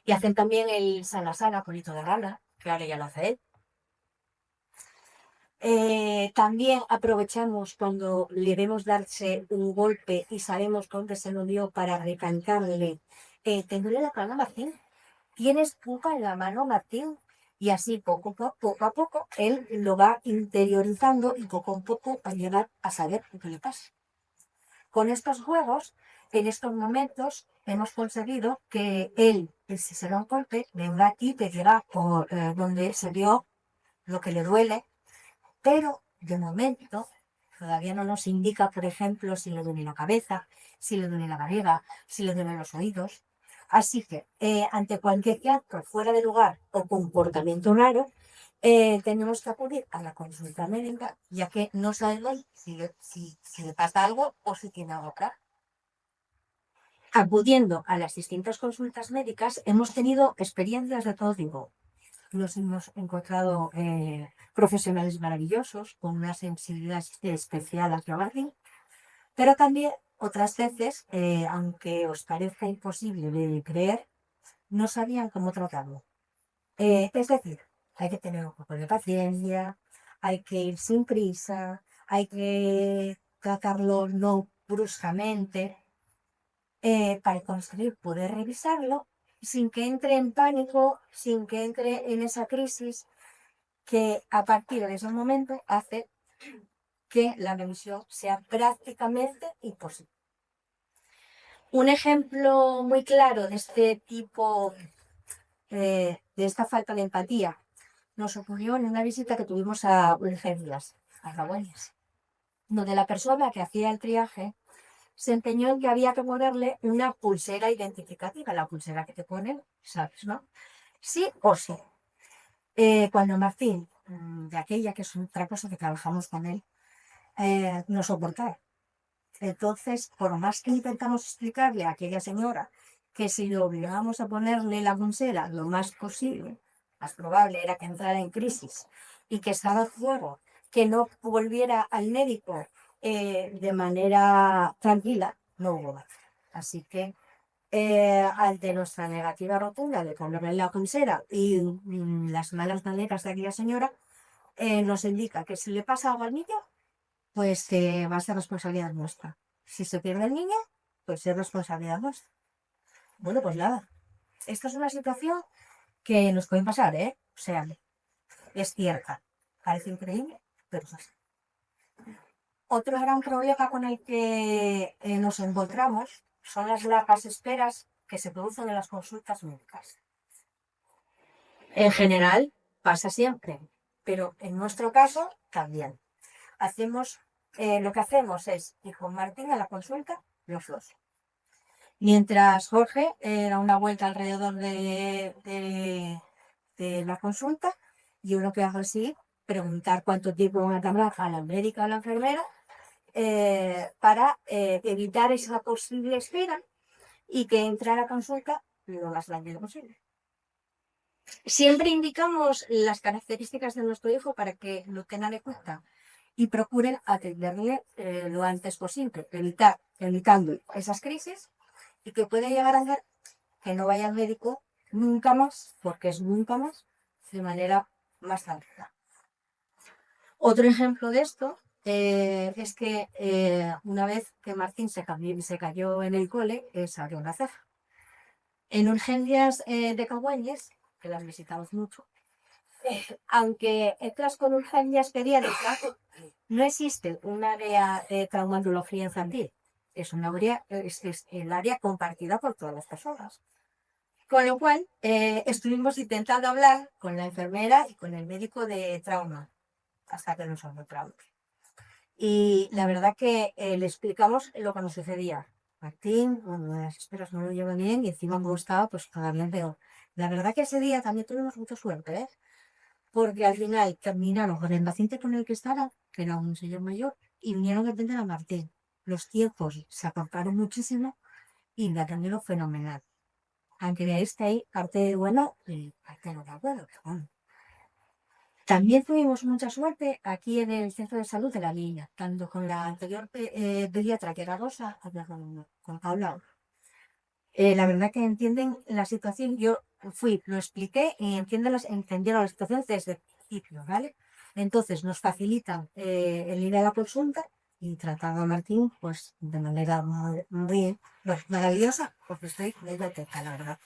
y hacen también el sana sana, culito de rana, que ahora ya lo hace él. También aprovechamos cuando le vemos darse un golpe y sabemos dónde se lo dio para recalcarle, ¿te duele la cara, Martín? ¿Tienes pupa en la mano, Martín? Y así poco a poco él lo va interiorizando y poco a poco va a llegar a saber lo que le pasa. Con estos juegos, en estos momentos, hemos conseguido que él, si se da un golpe, venga aquí, te dirá por donde se vio lo que le duele, pero de momento todavía no nos indica, por ejemplo, si le duele la cabeza, si le duele la barriga, si le duelen los oídos. Así que, ante cualquier acto fuera de lugar o comportamiento raro, tenemos que acudir a la consulta médica, ya que no sabemos si le pasa algo o si tiene algo claro. Acudiendo a las distintas consultas médicas, hemos tenido experiencias de todo tipo. Nos hemos encontrado profesionales maravillosos, con una sensibilidad especial hacia Martín, pero también otras veces, aunque os parezca imposible de creer, no sabían cómo tratarlo. Es decir, hay que tener un poco de paciencia, hay que ir sin prisa, hay que tratarlo no bruscamente, para conseguir poder revisarlo sin que entre en pánico, sin que entre en esa crisis que a partir de ese momento hace que la revisión sea prácticamente imposible. Un ejemplo muy claro de este tipo, de esta falta de empatía, nos ocurrió en una visita que tuvimos a urgencias, a Rabuelas, donde la persona que hacía el triaje se empeñó en que había que ponerle una pulsera identificativa, la pulsera que te ponen, ¿sabes, no? Sí o sí. Cuando Martín, de aquella que es otra cosa que trabajamos con él, no soportaba. Entonces, por más que intentamos explicarle a aquella señora que si lo obligábamos a ponerle la pulsera lo más posible, más probable era que entrara en crisis y que estaba fuego, que no volviera al médico de manera tranquila, no hubo más. Así que, ante nuestra negativa rotunda de ponerle la pulsera y las malas maneras de aquella señora, nos indica que si le pasa algo al niño, pues va a ser responsabilidad nuestra. Si se pierde el niño, pues es responsabilidad nuestra. Bueno, pues nada. Esto es una situación que nos puede pasar, ¿eh? O sea, es cierta. Parece increíble, pero es así. Otro gran problema con el que nos encontramos son las largas esperas que se producen en las consultas médicas. En general, pasa siempre, pero en nuestro caso también. Lo que hacemos es ir con Martín a la consulta, los dos. Mientras Jorge da una vuelta alrededor de la consulta yo lo que hago es preguntar cuánto tiempo van a tardar a la médica o la enfermera para evitar esa posible espera y que entre a la consulta lo más rápido posible. Siempre indicamos las características de nuestro hijo para que lo tengan en cuenta y procuren atenderle lo antes posible, evitando esas crisis y que puede llegar a ser que no vaya al médico nunca más, porque es nunca más, de manera más rápida. Otro ejemplo de esto es que una vez que Martín se cayó en el cole, se abrió una ceja. En urgencias de Caguañes, que las visitamos mucho, aunque entras con urgencias pediátricas, no existe un área de traumatología infantil. Es el área compartida por todas las personas. Con lo cual, estuvimos intentando hablar con la enfermera y con el médico de trauma, hasta que nos encontramos. Y la verdad que le explicamos lo que nos sucedía. Martín, bueno, las esperas no lo lleva bien y encima como estaba, pues todavía peor. La verdad que ese día también tuvimos mucha suerte, ¿eh? Porque al final terminaron con el paciente con el que estaba, que era un señor mayor, y vinieron a atender a Martín. Los tiempos se acortaron muchísimo y la atendieron fenomenal. Aunque veáis que hay parte buena y parte no tan buena, pero bueno. También tuvimos mucha suerte aquí en el centro de salud de la niña, tanto con la anterior pediatra, que era Rosa, con Paula. La verdad que entienden la situación. Yo lo expliqué y entendieron la situación desde el principio, ¿vale? Entonces nos facilitan el ir a la consulta y tratando a Martín pues de manera muy maravillosa, porque estoy muy contenta, la verdad.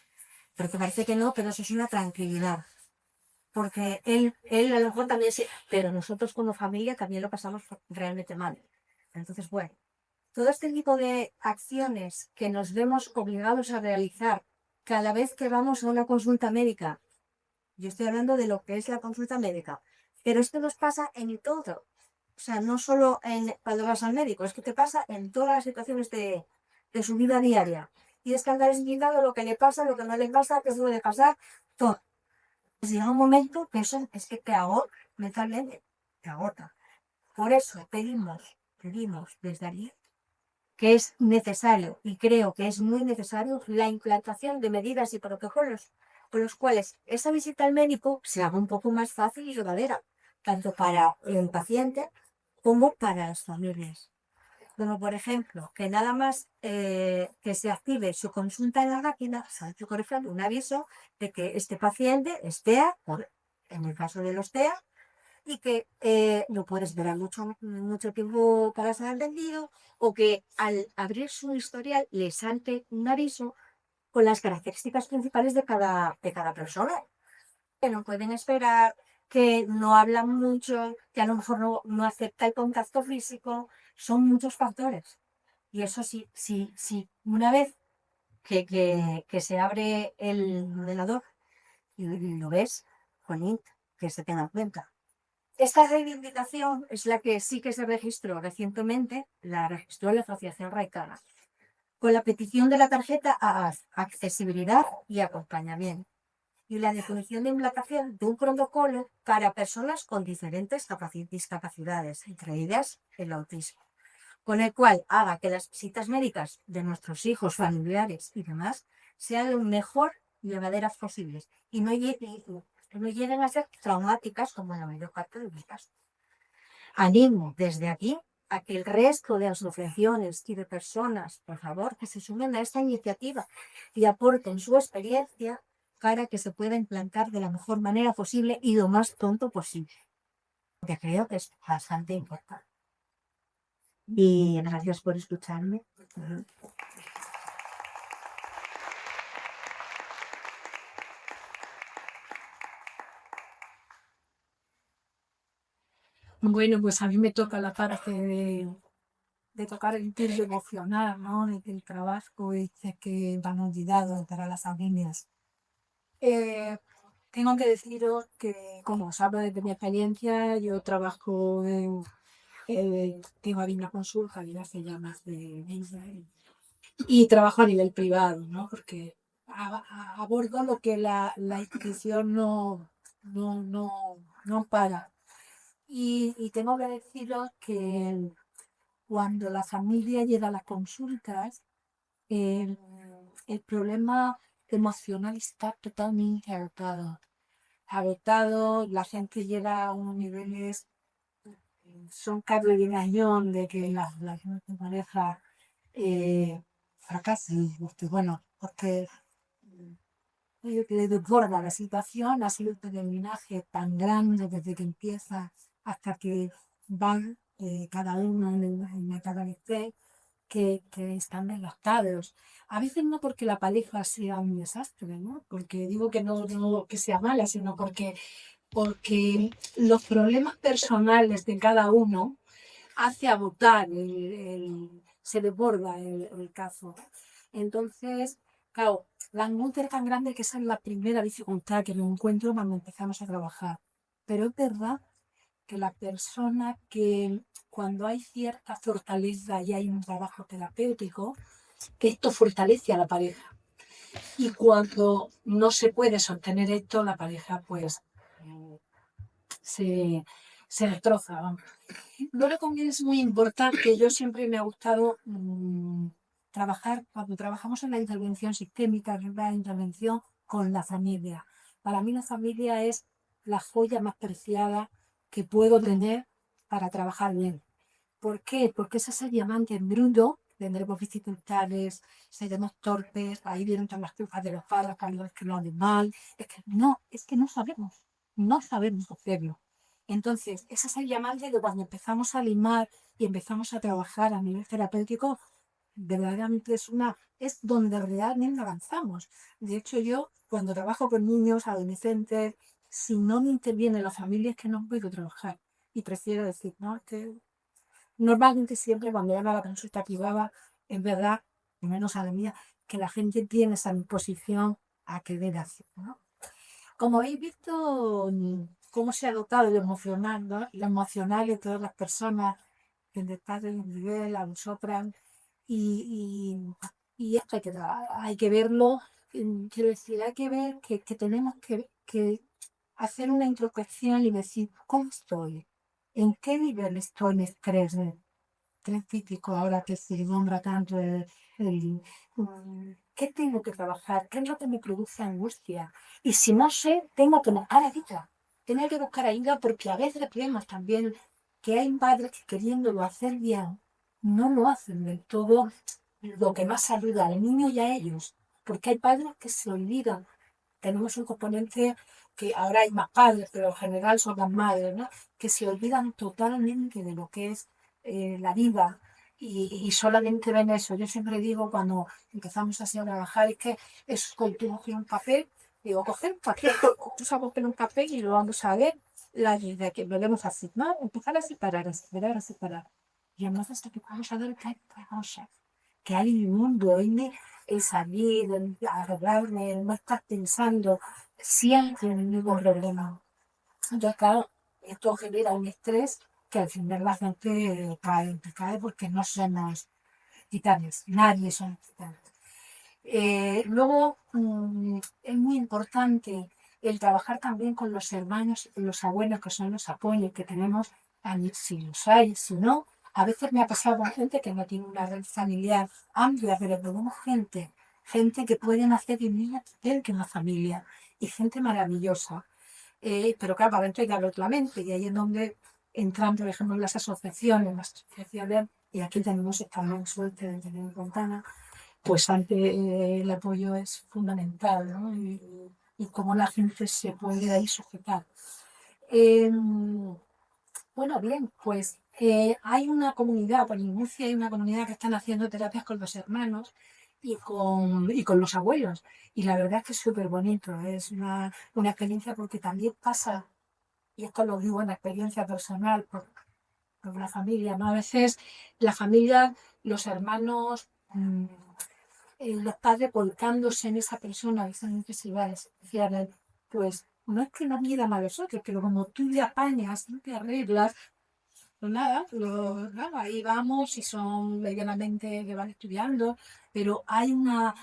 Porque parece que no, pero eso es una tranquilidad. Porque él a lo mejor también sí, pero nosotros como familia también lo pasamos realmente mal. Entonces, bueno, todo este tipo de acciones que nos vemos obligados a realizar cada vez que vamos a una consulta médica, yo estoy hablando de lo que es la consulta médica, pero esto nos pasa en todo. O sea, no solo cuando vas al médico, es que te pasa en todas las situaciones de su vida diaria. Y es que andar indicando lo que le pasa, lo que no le pasa, qué suele pasar, todo. Llega un momento que eso es que te agota mentalmente, te agota. Por eso pedimos desde allí que es necesario, y creo que es muy necesario, la implantación de medidas y protocolos por los cuales esa visita al médico se haga un poco más fácil y llevadera, tanto para el paciente como para las familias. Como por ejemplo, que nada más que se active su consulta en la máquina, salga por ejemplo un aviso de que este paciente es TEA, en el caso de los TEA, y que no puede esperar mucho tiempo para ser atendido, o que al abrir su historial le salte un aviso con las características principales de cada persona, que no pueden esperar, que no hablan mucho, que a lo mejor no acepta el contacto físico. Son muchos factores. Y eso sí, una vez que se abre el ordenador y lo ves, jolín, que se tenga en cuenta. Esta reivindicación es la que sí que se registró recientemente, la registró la Asociación Raicana, con la petición de la tarjeta a accesibilidad y acompañamiento, y la definición de implantación de un protocolo para personas con diferentes discapacidades, entre ellas el autismo, con el cual haga que las visitas médicas de nuestros hijos, familiares y demás sean lo mejor llevaderas posibles y no lleguen a ser traumáticas como en la mayor parte de los casos. Animo desde aquí a que el resto de asociaciones y de personas, por favor, que se sumen a esta iniciativa y aporten su experiencia para que se pueda implantar de la mejor manera posible y lo más pronto posible. Porque creo que es bastante importante. Y gracias por escucharme. Bueno, pues a mí me toca la parte de tocar el tema emocional, ¿no? Del trabajo que van olvidado para las familias. Tengo que deciros que, como os hablo desde mi experiencia, yo trabajo tengo ahí una consulta desde hace ya más de 20 años. Y trabajo a nivel privado, ¿no? Porque abordo lo que la institución no no para. Y tengo que deciros que cuando la familia llega a las consultas, el, el problema emocional está totalmente agotado. Agotado, la gente llega a unos niveles, son carne de cañón de que la pareja fracasen, porque que le desborda la situación, ha sido un peregrinaje tan grande desde que empieza hasta que van cada uno en la cada vez que están desgastados. A veces no porque la pareja sea un desastre, ¿no? Porque digo que no que sea mala, sino porque los problemas personales de cada uno hace agotar, se desborda el cazo. Entonces, claro, la angustia es tan grande que esa es la primera dificultad que me encuentro cuando empezamos a trabajar. Pero es verdad que la persona que cuando hay cierta fortaleza y hay un trabajo terapéutico, que esto fortalece a la pareja. Y cuando no se puede sostener esto, la pareja pues se destroza. Vamos. Luego también es muy importante, yo siempre me ha gustado trabajar, cuando trabajamos en la intervención sistémica, en la intervención con la familia. Para mí la familia es la joya más preciada que puedo tener para trabajar bien. ¿Por qué? Porque es ese diamante en bruto, tendremos dificultades, seremos torpes, ahí vienen todas las culpas de los padres, que lo hacen mal. Es que no sabemos hacerlo. Entonces, ese es el diamante de cuando empezamos a limar y empezamos a trabajar a nivel terapéutico, verdaderamente es donde realmente avanzamos. De hecho, yo cuando trabajo con niños, adolescentes, si no me interviene la familia es que no puedo trabajar. Y prefiero decir, no, es que normalmente siempre cuando llama a la consulta privada, es verdad, al menos a la mía, que la gente tiene esa disposición a querer hacer, ¿no? Como habéis visto, cómo se ha dotado lo emocional, ¿no? Lo emocional de todas las personas, desde el padre de nivel a vosotras, y esto hay que verlo. Quiero decir, hay que ver que tenemos que hacer una introspección y decir, ¿cómo estoy? ¿En qué nivel estoy en estrés? Estrés físico, ahora que se nombra tanto ¿qué tengo que trabajar? ¿Qué es lo que me produce angustia? Y si no sé, tengo que buscar ayuda. Tengo que buscar ayuda porque a veces vemos también que hay padres que queriéndolo hacer bien, no lo hacen del todo lo que más ayuda al niño y a ellos. Porque hay padres que se olvidan. Tenemos un componente que ahora hay más padres, pero en general son las madres, ¿no? Que se olvidan totalmente de lo que es la vida y solamente ven eso. Yo siempre digo cuando empezamos así a trabajar es que es como tú coges un papel, digo, coger un papel, tú sabes coger un papel y lo vamos a ver la idea que volvemos a asignar, empezar a separar, a separar, a separar. Y además hasta que vamos a ver que hay cosas, que hay en el mundo, en salir, en arreglarme, en no estar pensando siempre en el mismo problema. Entonces, claro, esto genera un estrés que al final la gente cae porque no somos titanes, nadie son titanes. Luego, es muy importante el trabajar también con los hermanos y con los abuelos, que son los apoyos que tenemos, si los hay, si no. A veces me ha pasado con gente que no tiene una red familiar amplia, pero tenemos gente que pueden hacer el mismo papel que una familia y gente maravillosa. Pero claro, para dentro hay que abrir la mente y ahí es donde entran, por ejemplo, las asociaciones, y aquí tenemos esta gran suerte de tener en Fontana, pues antes el apoyo es fundamental, ¿no? Y cómo la gente se puede ahí sujetar. Bueno, bien, pues hay una comunidad, por en Murcia hay una comunidad que están haciendo terapias con los hermanos y con los abuelos. Y la verdad es que es súper bonito, es una experiencia porque también pasa, y esto lo digo en la experiencia personal, por la familia, ¿no? A veces la familia, los hermanos, los padres volcándose en esa persona, esas necesidades especiales, pues no es que no miran a los otros, pero como tú te apañas, no te arreglas, pues nada, nada, ahí vamos y son medianamente que van estudiando, pero hay una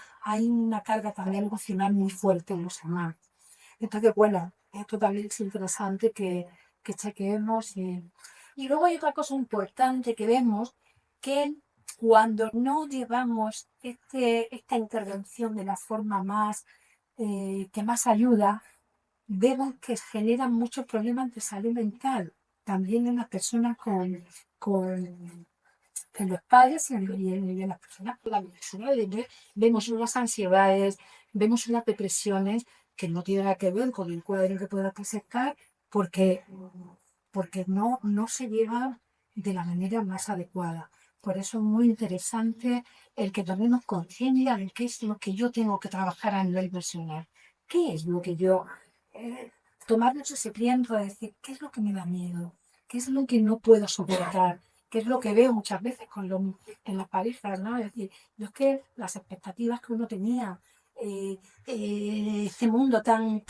carga también emocional muy fuerte en los hermanos. Entonces, bueno, esto también es interesante que chequeemos. Y luego hay otra cosa importante que vemos, que cuando no llevamos esta intervención de la forma más que más ayuda, vemos que generan muchos problemas de salud mental, también en las personas con en los padres y en las personas con la medicina. Vemos unas ansiedades, vemos unas depresiones que no tienen nada que ver con el cuadro que pueda presentar, porque, porque no se lleva de la manera más adecuada. Por eso es muy interesante el que tomemos conciencia de qué es lo que yo tengo que trabajar a nivel personal. ¿Qué es lo que yo... tomarnos ese tiempo de decir, ¿qué es lo que me da miedo? ¿Qué es lo que no puedo soportar? ¿Qué es lo que veo muchas veces en las parejas, ¿no? Es decir, yo es que las expectativas que uno tenía, este mundo tan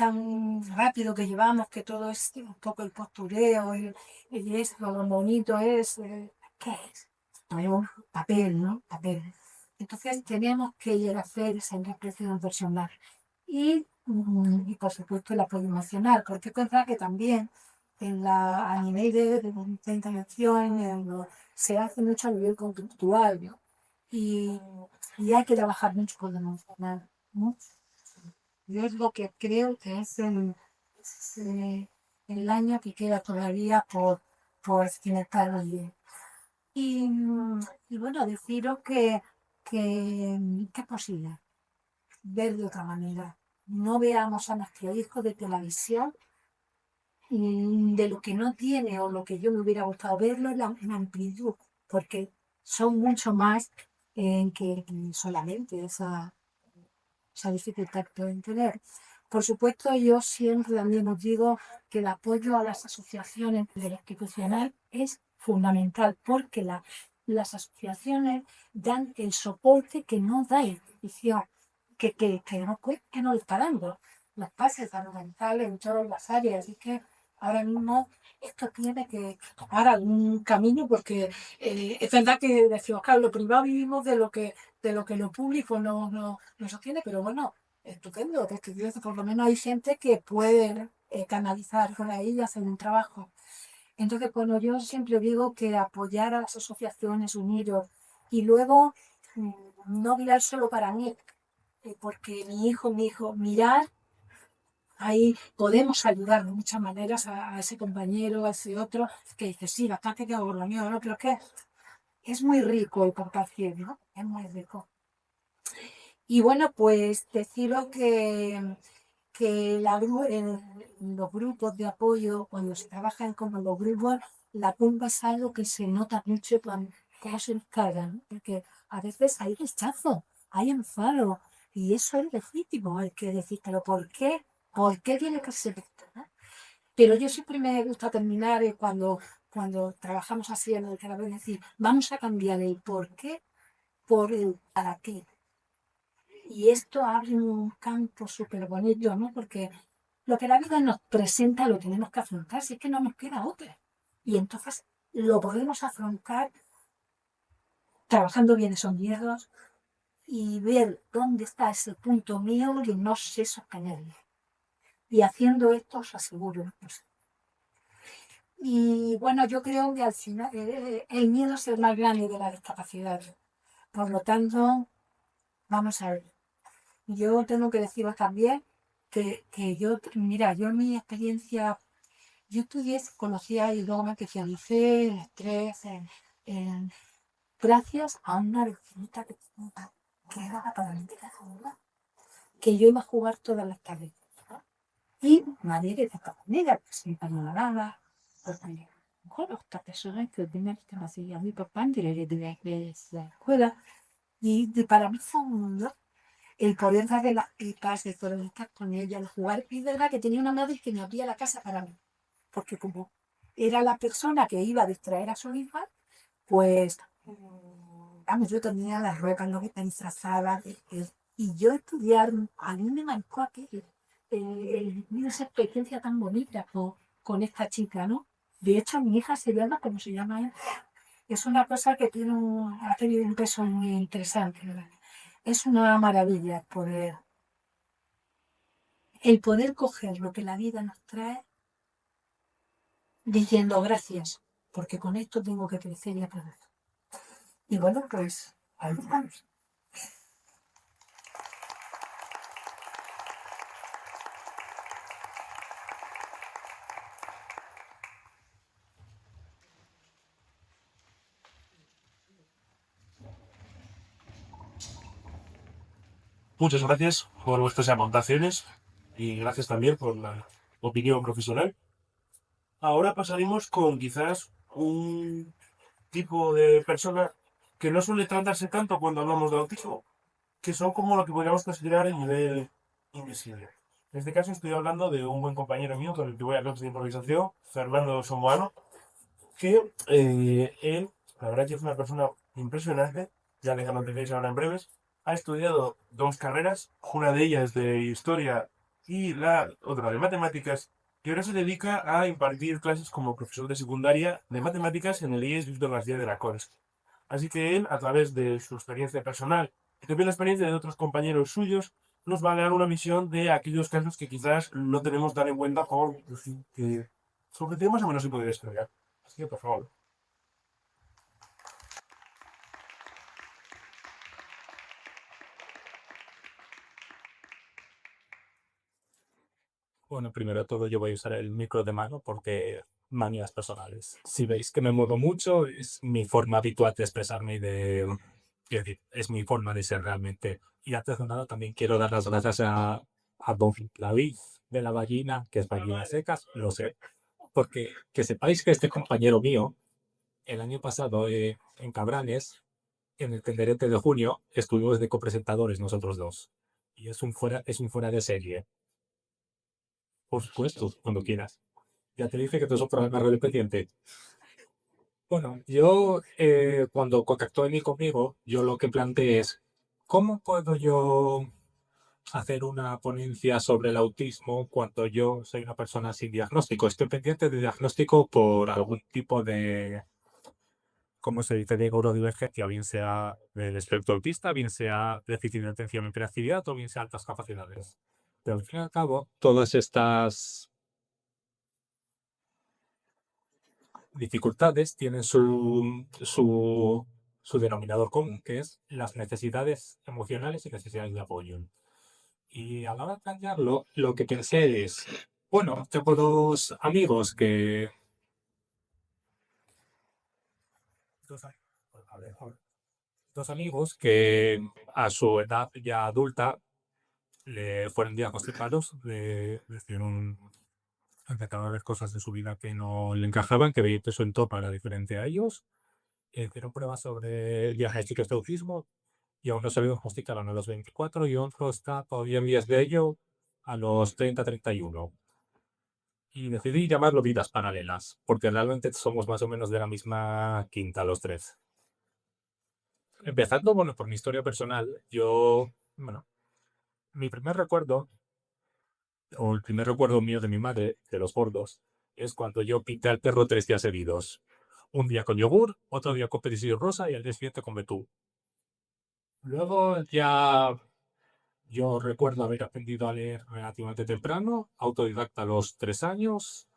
rápido que llevamos, que todo es un poco el postureo, lo bonito ¿qué es? Ponemos papel, ¿no? Papel. Entonces tenemos que ir a hacer esa interpretación personal. Y por supuesto el apoyo emocional, porque es verdad que también a nivel de intervención se hace mucho a nivel conductual, ¿no? Y, y hay que trabajar mucho con lo emocional, ¿no? Yo es lo que creo que el año que queda todavía por experimentar muy bien. Y bueno, deciros que es posible ver de otra manera. No veamos a nuestros hijos de televisión, de lo que no tiene o lo que yo me hubiera gustado verlo en amplitud, porque son mucho más que solamente esa dificultad que pueden tener. Por supuesto, yo siempre también os digo que el apoyo a las asociaciones de la institucional es fundamental, porque las asociaciones dan el soporte que no da la institución, que no le está dando. Los pases fundamentales en todas las áreas. Así que ahora mismo esto tiene que tomar algún camino, porque es verdad que decimos, claro, lo privado vivimos de lo que lo público no sostiene, pero bueno, estupendo, porque por lo menos hay gente que puede canalizar por ahí y hacer un trabajo. Entonces, bueno, yo siempre digo que apoyar a las asociaciones, uniros, y luego no mirar solo para mí, porque mi hijo, mirar, ahí podemos ayudar de muchas maneras a ese compañero, a ese otro, que dice, sí, bastante que hago por lo mío, ¿no? Pero es que es muy rico el compartir, ¿no? Es muy rico. Y bueno, pues deciros que los grupos de apoyo, cuando se trabajan como los grupos, la culpa es algo que se nota mucho cuando se descarga, ¿no? Porque a veces hay rechazo, hay enfado, y eso es legítimo, hay que decir, pero ¿por qué? ¿Por qué tiene que ser esto, no? Pero yo siempre me gusta terminar cuando trabajamos así en el canal, es decir, vamos a cambiar el por qué por el para qué. Y esto abre un campo súper bonito, ¿no? Porque lo que la vida nos presenta lo tenemos que afrontar, si es que no nos queda otra. Y entonces lo podemos afrontar trabajando bien esos miedos y ver dónde está ese punto mío que no sé sostenerlo. Y haciendo esto os aseguro. Y bueno, yo creo que al final el miedo es el más grande de la discapacidad. Por lo tanto, vamos a ver. Yo tengo que deciros también que mira, yo en mi experiencia, yo estudié psicología y luego me especialicé en estrés, gracias a una vecinita que era la paralítica, que yo iba a jugar todas las tardes, ¿no? Y nadie que estaba negra, pues siempre no nada, porque con estas personas que tenían discapacidad, mi papá de la escuela, y para mí fue un mundo el poder darle las pipas, el poder estar con ella, el jugar. Y es verdad que tenía una madre que me abría la casa para mí, porque como era la persona que iba a distraer a su hija, pues, vamos, yo tenía las ropas, lo que está disfrazada, y yo estudiar, a mí me marcó aquello, vivir esa experiencia tan bonita con esta chica, ¿no? De hecho, mi hija se llama como se llama ella. Es una cosa que ha tenido un peso muy interesante, ¿verdad? Es una maravilla poder el poder coger lo que la vida nos trae diciendo gracias, porque con esto tengo que crecer y aprender. Y bueno, pues ahí estamos. Muchas gracias por vuestras aportaciones y gracias también por la opinión profesional. Ahora pasaremos con quizás un tipo de persona que no suele tratarse tanto cuando hablamos de autismo, que son como lo que podríamos considerar el nivel invisible. En este caso estoy hablando de un buen compañero mío con el que voy a clases de improvisación, Fernando Somoano, que él, la verdad que es una persona impresionante, ya le conoceréis ahora en breves, ha estudiado dos carreras, una de ellas de historia y la otra de matemáticas, y ahora se dedica a impartir clases como profesor de secundaria de matemáticas en el IES Víctor García de la Concha. Así que él, a través de su experiencia personal y también la experiencia de otros compañeros suyos, nos va a dar una visión de aquellos casos que quizás no tenemos tan en cuenta por que su objetivo más o menos se puede estudiar. Así que, por favor. Bueno, primero de todo yo voy a usar el micro de mano porque manías personales. Si veis que me muevo mucho, es mi forma habitual de expresarme y de... quiero decir, es mi forma de ser realmente. Y antes de nada también quiero dar las gracias a Don David de la Ballina, que es Ballina Secas, lo sé. Porque que sepáis que este compañero mío, el año pasado en Cabrales, en el Tenderete de junio, estuvimos de copresentadores nosotros dos. Y es un fuera de serie. Por supuesto, cuando quieras. Ya te dije que te es un programa independiente. Bueno, yo cuando contactó Emi conmigo, yo lo que planteé es, ¿cómo puedo yo hacer una ponencia sobre el autismo cuando yo soy una persona sin diagnóstico? Estoy pendiente de diagnóstico por algún tipo de, ¿cómo se dice?, de neurodivergencia, bien sea del espectro autista, bien sea déficit de atención y hiperactividad o bien sea altas capacidades. Pero al fin y al cabo, todas estas dificultades tienen su denominador común, que es las necesidades emocionales y necesidades de apoyo. Y a la hora de plantearlo, lo que pensé es, bueno, tengo dos amigos que... Dos, a- a ver, dos amigos que a su edad ya adulta le fueron diagnosticados de un empezaron a ver cosas de su vida que no le encajaban, que veía que su entorno era diferente a ellos. Hicieron pruebas sobre diagnósticos de autismo y aún no se diagnosticaron a los 24 y otro está todavía en vías de ello a los 30-31. Y decidí llamarlo vidas paralelas, porque realmente somos más o menos de la misma quinta los tres. Empezando, bueno, por mi historia personal, bueno, mi primer recuerdo, o el primer recuerdo mío de mi madre, de los gordos, es cuando yo pinté al perro 3 días seguidos. Un día con yogur, otro día con penicillo rosa y al día siguiente con betún. Luego ya yo recuerdo haber aprendido a leer relativamente temprano, autodidacta a los 3 años.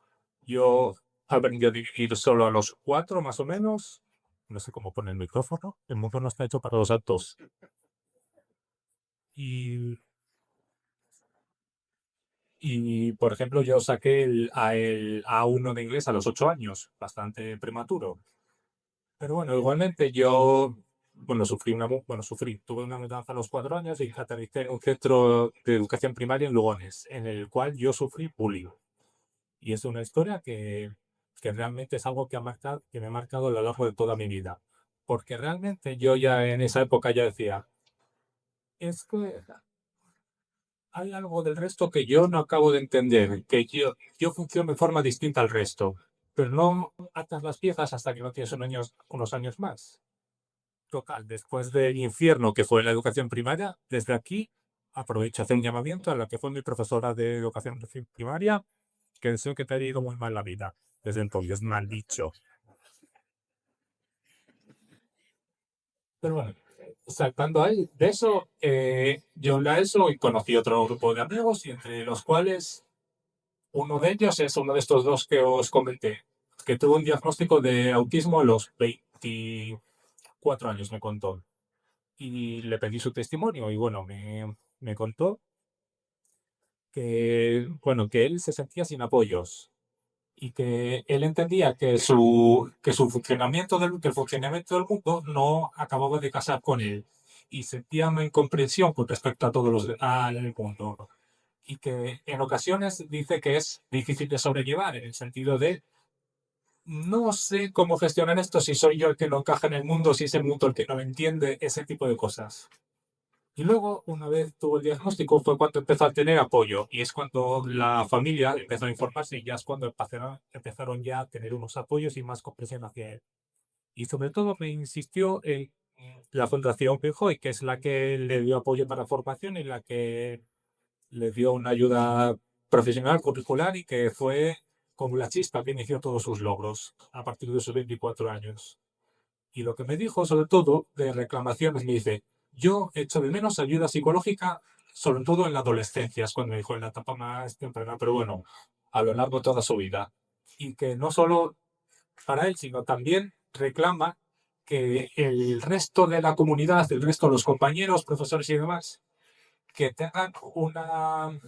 Yo aprendí a dirigir solo a los 4, más o menos. No sé cómo pone el micrófono. El mundo no está hecho para los altos. Y, por ejemplo, yo saqué el A1 de inglés a los 8 años, bastante prematuro. Pero bueno, igualmente yo, bueno, tuve una mudanza a los 4 años y aterricé en un centro de educación primaria en Lugones, en el cual yo sufrí bullying. Y es una historia que realmente es algo que me ha marcado a lo largo de toda mi vida. Porque realmente yo ya en esa época ya decía, es que hay algo del resto que yo no acabo de entender, que yo funciono de forma distinta al resto. Pero no atas las piezas hasta que no tienes unos años más. Total, después del infierno que fue la educación primaria, desde aquí aprovecho a hacer un llamamiento a la que fue mi profesora de educación primaria, que deseo que te haya ido muy mal la vida. Desde entonces, mal dicho. Pero bueno, saltando ahí, de eso, yo en la ESO y conocí otro grupo de amigos y entre los cuales uno de ellos es uno de estos dos que os comenté, que tuvo un diagnóstico de autismo a los 24 años, me contó. Y le pedí su testimonio y bueno, me contó que, bueno, que él se sentía sin apoyos y que él entendía que su funcionamiento que el funcionamiento del mundo no acababa de casar con él y sentía una incomprensión con respecto a todos los al mundo y que en ocasiones dice que es difícil de sobrellevar en el sentido de no sé cómo gestionar esto si soy yo el que no encaja en el mundo, si es el mundo el que no me entiende, ese tipo de cosas. Y luego, una vez tuvo el diagnóstico, fue cuando empezó a tener apoyo. Y es cuando la familia empezó a informarse y ya es cuando empezaron ya a tener unos apoyos y más comprensión hacia él. Y sobre todo me insistió en la Fundación Pijoy, que es la que le dio apoyo para formación y la que le dio una ayuda profesional, curricular y que fue como la chispa que inició todos sus logros a partir de sus 24 años. Y lo que me dijo, sobre todo, de reclamaciones, me dice, yo echo de menos ayuda psicológica, sobre todo en la adolescencia, es cuando me dijo en la etapa más temprana, pero bueno, a lo largo de toda su vida. Y que no solo para él, sino también reclama que el resto de la comunidad, el resto de los compañeros, profesores y demás, que tengan una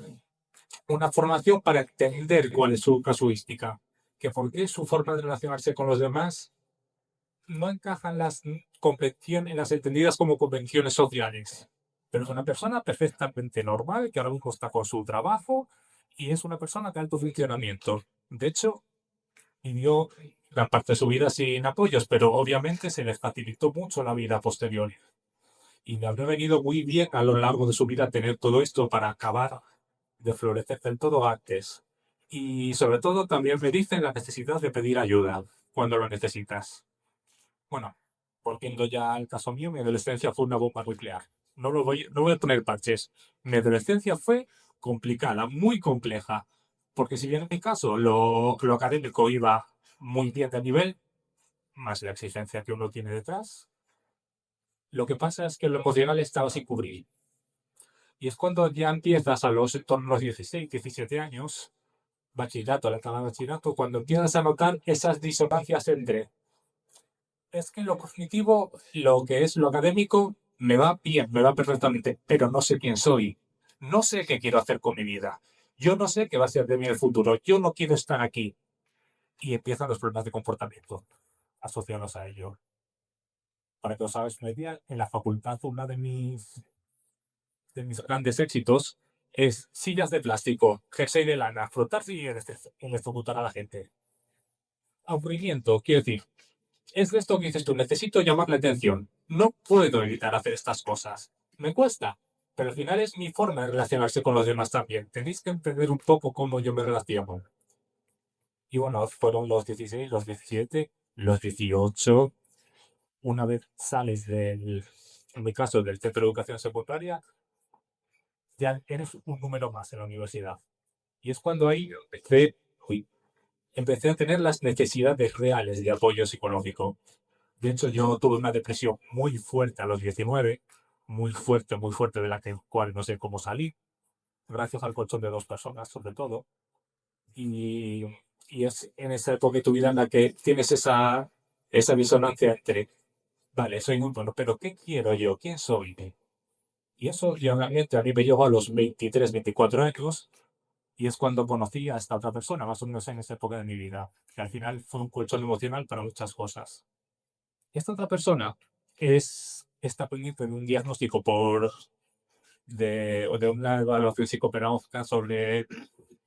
formación para entender cuál es su casuística, que por qué su forma de relacionarse con los demás no encajan en las entendidas como convenciones sociales. Pero es una persona perfectamente normal que ahora mismo está con su trabajo y es una persona de alto funcionamiento. De hecho, vivió gran parte de su vida sin apoyos, pero obviamente se le facilitó mucho la vida posterior. Y le habrá venido muy bien a lo largo de su vida tener todo esto para acabar de florecer del todo antes. Y sobre todo también me dicen la necesidad de pedir ayuda cuando lo necesitas. Bueno, volviendo ya al caso mío, mi adolescencia fue una bomba nuclear. No voy a poner parches. Mi adolescencia fue complicada, muy compleja. Porque si bien en mi caso lo académico iba muy bien de nivel, más la exigencia que uno tiene detrás, lo que pasa es que lo emocional estaba sin cubrir. Y es cuando ya empiezas en torno a los 16, 17 años, bachillerato, la etapa de bachillerato, cuando empiezas a notar esas disonancias entre es que lo cognitivo, lo que es lo académico, me va bien, me va perfectamente, pero no sé quién soy. No sé qué quiero hacer con mi vida. Yo no sé qué va a ser de mí en el futuro. Yo no quiero estar aquí. Y empiezan los problemas de comportamiento asociados a ello. Para que os hagáis una idea, en la facultad una de mis grandes éxitos es sillas de plástico, jersey de lana, frotarse y electrocutar a la gente. Aburrimiento, quiero decir, es de esto que dices tú, necesito llamar la atención. No puedo evitar hacer estas cosas. Me cuesta, pero al final es mi forma de relacionarse con los demás también. Tenéis que entender un poco cómo yo me relaciono. Y bueno, fueron los 16, los 17, los 18. Una vez sales en mi caso, del centro de educación secundaria, ya eres un número más en la universidad. Y es cuando ahí empecé a tener las necesidades reales de apoyo psicológico. De hecho, yo tuve una depresión muy fuerte a los 19, muy fuerte, de la cual no sé cómo salí, gracias al colchón de 2 personas, sobre todo. Y es en esa época de tu vida en la que tienes esa disonancia entre, vale, soy muy bueno, pero ¿qué quiero yo? ¿Quién soy? Y eso realmente a mí me llegó a los 23, 24 años, y es cuando conocí a esta otra persona, más o menos en esa época de mi vida, que al final fue un colchón emocional para muchas cosas. Esta otra persona está pendiente de un diagnóstico de una evaluación psicopedagógica sobre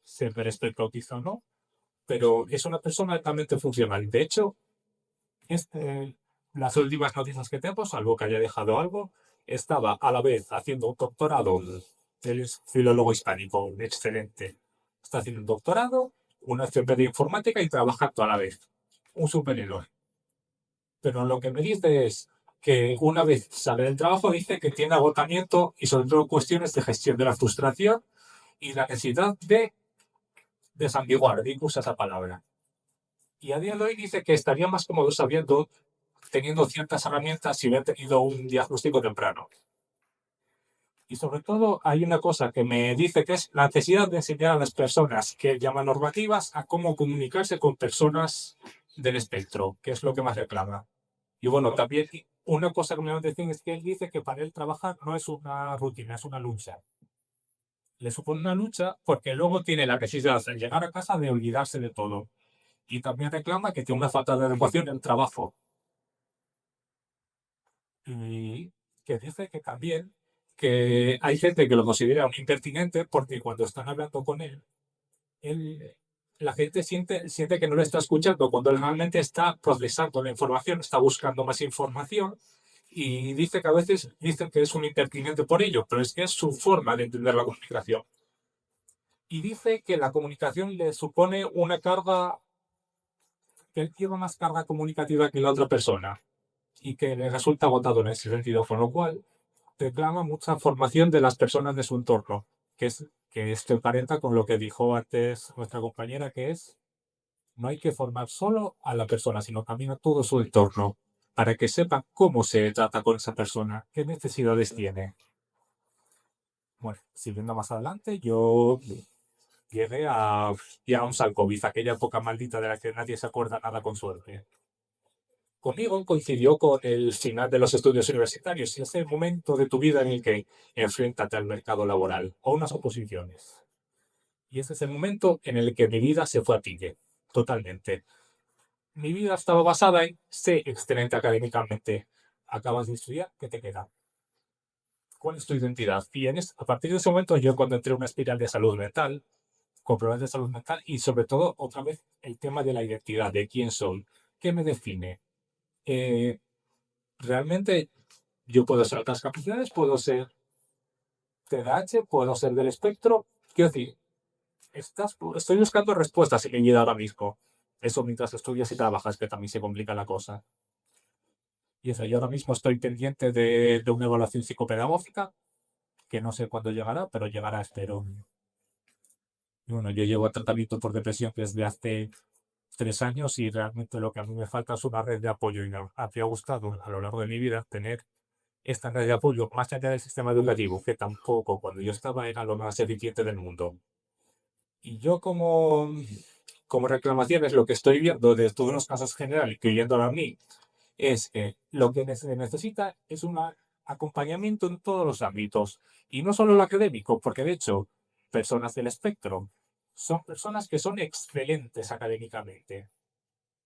ser espectro autista o no, pero es una persona altamente funcional. De hecho, las últimas noticias que tengo, salvo que haya dejado algo, estaba a la vez haciendo un doctorado. Él es filólogo hispánico, excelente. Está haciendo un doctorado, una FP de informática y trabajando a la vez. Un superhéroe. Pero lo que me dice es que una vez sale del trabajo dice que tiene agotamiento y sobre todo cuestiones de gestión de la frustración y la necesidad de desambiguar, usa esa palabra. Y a día de hoy dice que estaría más cómodo sabiendo teniendo ciertas herramientas y haber tenido un diagnóstico temprano. Y sobre todo hay una cosa que me dice que es la necesidad de enseñar a las personas que llaman normativas a cómo comunicarse con personas del espectro, que es lo que más reclama. Y bueno, también una cosa que me llama la atención es que él dice que para él trabajar no es una rutina, es una lucha. Le supone una lucha porque luego tiene la necesidad de llegar a casa de olvidarse de todo. Y también reclama que tiene una falta de adecuación en el trabajo. Y que dice que también que hay gente que lo considera un impertinente porque cuando están hablando con él, la gente siente que no le está escuchando cuando él realmente está procesando la información, está buscando más información y dice que a veces dicen que es un impertinente por ello, pero es que es su forma de entender la comunicación. Y dice que la comunicación le supone una carga, que él lleva más carga comunicativa que la otra persona y que le resulta agotado en ese sentido, con lo cual reclama mucha formación de las personas de su entorno, que esto emparenta con lo que dijo antes nuestra compañera, que es no hay que formar solo a la persona, sino también a todo su entorno, para que sepa cómo se trata con esa persona, qué necesidades tiene. Bueno, siguiendo más adelante, yo llegué a un Salcoviz, aquella época maldita de la que nadie se acuerda nada con suerte. Conmigo coincidió con el final de los estudios universitarios y ese momento de tu vida en el que enfréntate al mercado laboral o unas oposiciones. Y ese es el momento en el que mi vida se fue a pique, totalmente. Mi vida estaba basada en sé excelente académicamente. Acabas de estudiar, ¿qué te queda? ¿Cuál es tu identidad? Y a partir de ese momento yo cuando entré en una espiral de salud mental, con problemas de salud mental y sobre todo otra vez el tema de la identidad, de quién soy, qué me define. Realmente yo puedo ser otras capacidades, puedo ser TDAH, puedo ser del espectro. Quiero decir, estoy buscando respuestas en mi vida ahora mismo. Eso mientras estudias y trabajas, que también se complica la cosa. Y eso, yo ahora mismo estoy pendiente de una evaluación psicopedagógica, que no sé cuándo llegará, pero llegará, espero. Y bueno, yo llevo tratamiento por depresión desde hace 3 años y realmente lo que a mí me falta es una red de apoyo y me habría gustado a lo largo de mi vida tener esta red de apoyo más allá del sistema educativo, que tampoco cuando yo estaba era lo más eficiente del mundo. Y yo como reclamaciones lo que estoy viendo de todos los casos generales, incluyéndolo a mí, es que lo que se necesita es un acompañamiento en todos los ámbitos y no solo el académico, porque de hecho personas del espectro son personas que son excelentes académicamente,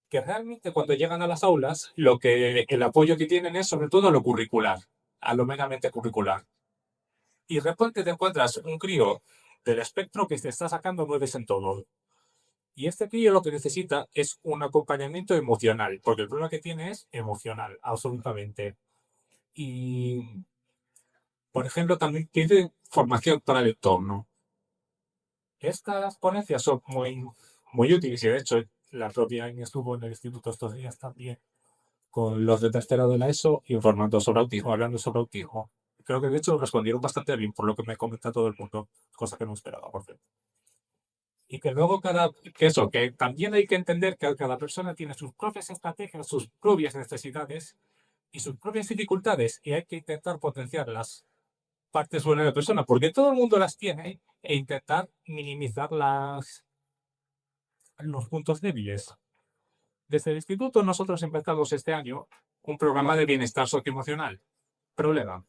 que realmente cuando llegan a las aulas el apoyo que tienen es sobre todo a lo curricular, a lo meramente curricular. Y de repente te encuentras un crío del espectro que te está sacando 9 en todo. Y este crío lo que necesita es un acompañamiento emocional, porque el problema que tiene es emocional, absolutamente. Y, por ejemplo, también tiene formación para el entorno. Estas ponencias son muy útiles y, de hecho, la propia Amy estuvo en el instituto estos días también con los de tercero de la ESO informando sobre autismo, hablando sobre autismo. Creo que, de hecho, respondieron bastante bien por lo que me comenta todo el mundo, cosa que no esperaba, por cierto. Y que luego que también hay que entender que cada persona tiene sus propias estrategias, sus propias necesidades y sus propias dificultades y hay que intentar potenciar las partes buenas de la persona, porque todo el mundo las tiene e intentar minimizar los puntos débiles. Desde el instituto nosotros empezamos este año un programa de bienestar socioemocional. Problema,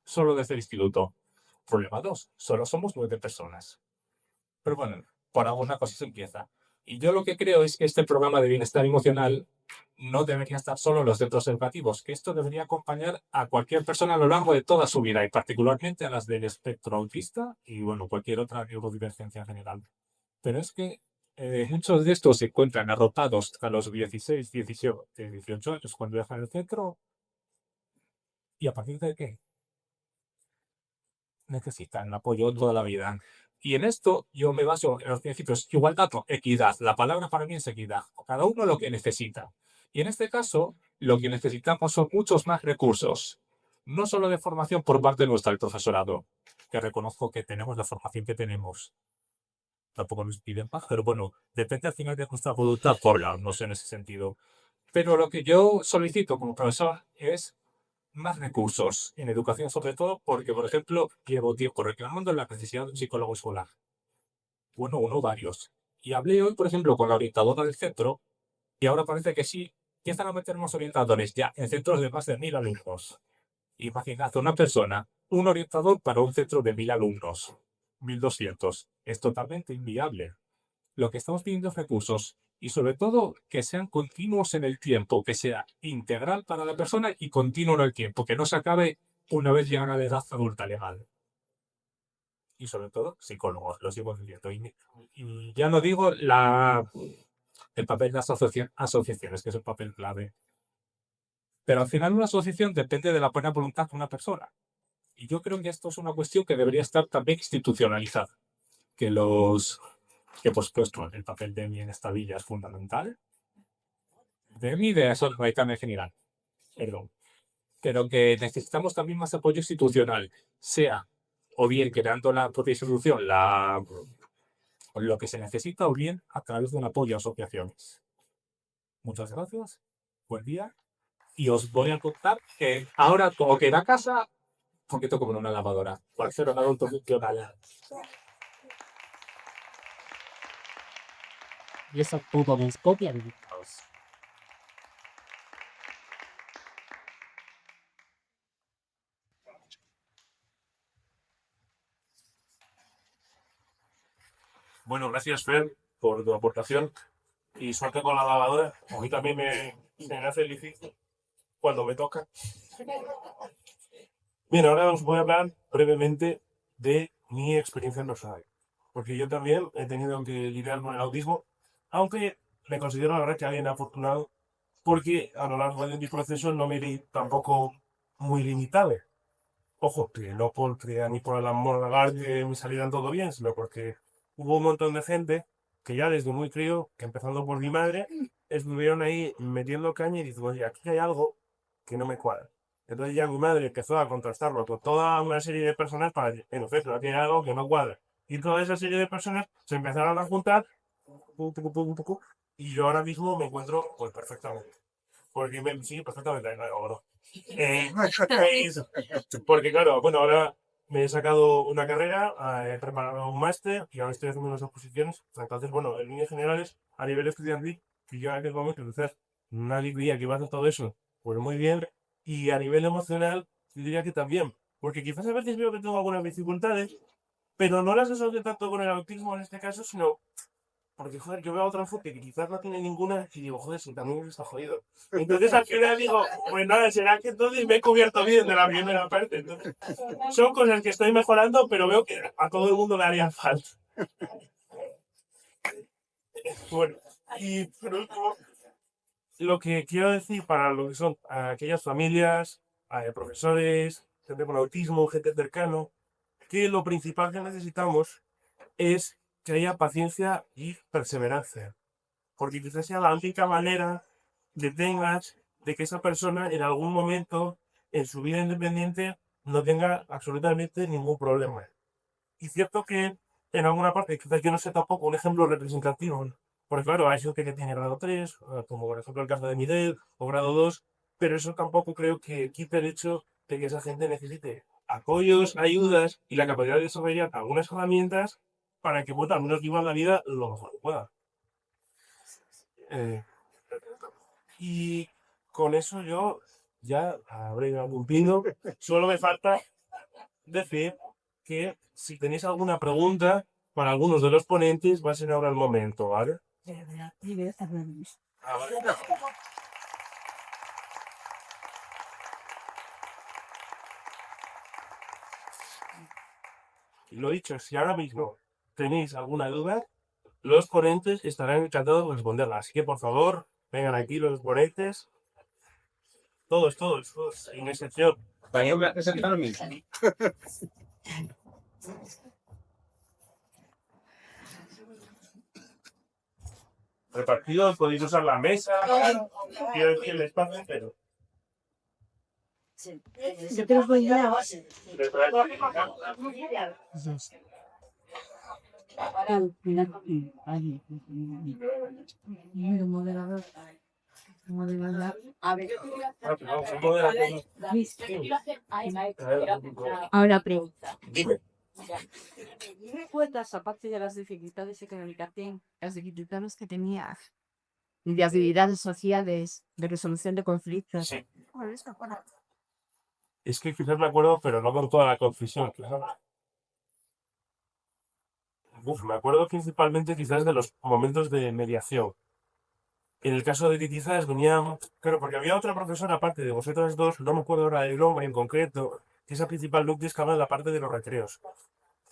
solo desde el instituto. Problema 2, solo somos 9 personas. Pero bueno, por alguna cosa se empieza. Y yo lo que creo es que este programa de bienestar emocional no debería estar solo en los centros educativos, que esto debería acompañar a cualquier persona a lo largo de toda su vida y particularmente a las del espectro autista y bueno, cualquier otra neurodivergencia en general. Pero es que muchos de estos se encuentran arropados a los 16, 18 años cuando dejan el centro. ¿Y a partir de qué? Necesitan apoyo toda la vida. Y en esto yo me baso en los principios igualdad, equidad. La palabra para mí es equidad. Cada uno lo que necesita. Y en este caso, lo que necesitamos son muchos más recursos. No solo de formación por parte de nuestro profesorado, que reconozco que tenemos la formación que tenemos. Tampoco nos piden más, pero bueno, depende al final de nuestra voluntad por hablarnos en ese sentido. Pero lo que yo solicito como profesor es más recursos en educación, sobre todo porque, por ejemplo, llevo tiempo reclamando la necesidad de un psicólogo escolar. Bueno, uno o varios. Y hablé hoy, por ejemplo, con la orientadora del centro y ahora parece que sí, empiezan a meter más orientadores ya en centros de más de 1000 alumnos. Imaginad una persona, un orientador para un centro de 1000 alumnos, 1200. Es totalmente inviable. Lo que estamos pidiendo es recursos y sobre todo que sean continuos en el tiempo, que sea integral para la persona y continuo en el tiempo, que no se acabe una vez llegan a la edad adulta legal. Y sobre todo, psicólogos, lo sigo diciendo. Y ya no digo el papel de las asociaciones, que es un papel clave. Pero al final una asociación depende de la buena voluntad de una persona. Y yo creo que esto es una cuestión que debería estar también institucionalizada. Que por supuesto el papel de mi en esta villa es fundamental. De mi de eso en general. Perdón. Pero que necesitamos también más apoyo institucional. Sea o bien creando la propia institución lo que se necesita o bien a través de un apoyo a asociaciones. Muchas gracias. Buen día. Y os voy a contar que ahora todo queda a casa porque toco con una lavadora. Para ser un adulto funcional. Y eso todo mis copias. Bueno, gracias Fer por tu aportación y suerte con la lavadora. A mí también me hace difícil cuando me toca. Bien, ahora os voy a hablar brevemente de mi experiencia en Rosario. Porque yo también he tenido que lidiar con el autismo, aunque me considero la verdad que alguien afortunado, porque a lo largo de mi proceso no me vi tampoco muy limitado. Ojo, que no porque ni por el amor al arte me salieran todo bien, sino porque hubo un montón de gente que ya desde muy crío, que empezando por mi madre, estuvieron ahí metiendo caña y diciendo, oye, aquí hay algo que no me cuadra. Entonces ya mi madre empezó a contrastarlo con toda una serie de personas para decir, en efecto, aquí hay algo que no cuadra. Y toda esa serie de personas se empezaron a juntar, un poco, y yo ahora mismo me encuentro pues perfectamente. Porque sí, perfectamente, no. Porque claro, bueno, ahora me he sacado una carrera, he preparado un máster y ahora estoy haciendo unas oposiciones. Entonces, bueno, en líneas generales, a nivel estudiantil, que yo en aquel momento, quizás nadie creía que iba a hacer todo eso, pues muy bien. Y a nivel emocional, yo diría que también. Porque quizás a veces veo que tengo algunas dificultades, pero no las asocio tanto con el autismo en este caso, sino porque, joder, yo veo a otra enfoque que quizás no tiene ninguna y digo, joder, si también está jodido. Entonces al final digo, pues nada, será que entonces me he cubierto bien de la primera parte. Entonces, son cosas que estoy mejorando, pero veo que a todo el mundo le haría falta. Bueno, y por último, lo que quiero decir para lo que son aquellas familias, profesores, gente con autismo, gente cercano, que lo principal que necesitamos es que haya paciencia y perseverancia. Porque quizás sea la única manera de que esa persona en algún momento en su vida independiente no tenga absolutamente ningún problema. Y cierto que en alguna parte, quizás yo no sé tampoco un ejemplo representativo, ¿no? Porque claro, hay gente que tiene grado 3, como por ejemplo el caso de Miguel, o grado 2, pero eso tampoco creo que quite el hecho de que esa gente necesite apoyos, ayudas y la capacidad de desarrollar algunas herramientas para que pueda al menos vivir la vida lo mejor que pueda. Eh, y con eso yo ya habré cumplido. Solo me falta decir que si tenéis alguna pregunta para algunos de los ponentes, va a ser ahora el momento, ¿vale? Ah, vale. Y lo dicho, si ahora mismo tenéis alguna duda, los ponentes estarán encantados de responderla. Así que por favor, vengan aquí los ponentes. Todos, sin excepción. Voy a presentarme. Repartidos, podéis usar la mesa, quiero decir el espacio, pero... Yo te los voy a dar. Ahora pregunta. ¿Me cuentas, aparte de las dificultades económicas, las dificultades que tenías de habilidades sociales, de resolución de conflictos? Sí. Es que quizás me acuerdo, pero no con toda la confesión, claro. Me acuerdo principalmente quizás de los momentos de mediación. En el caso de que quizás venían, claro, porque había otra profesora aparte de vosotras dos, no me acuerdo ahora del nombre en concreto, que esa principal que estaba en la parte de los recreos,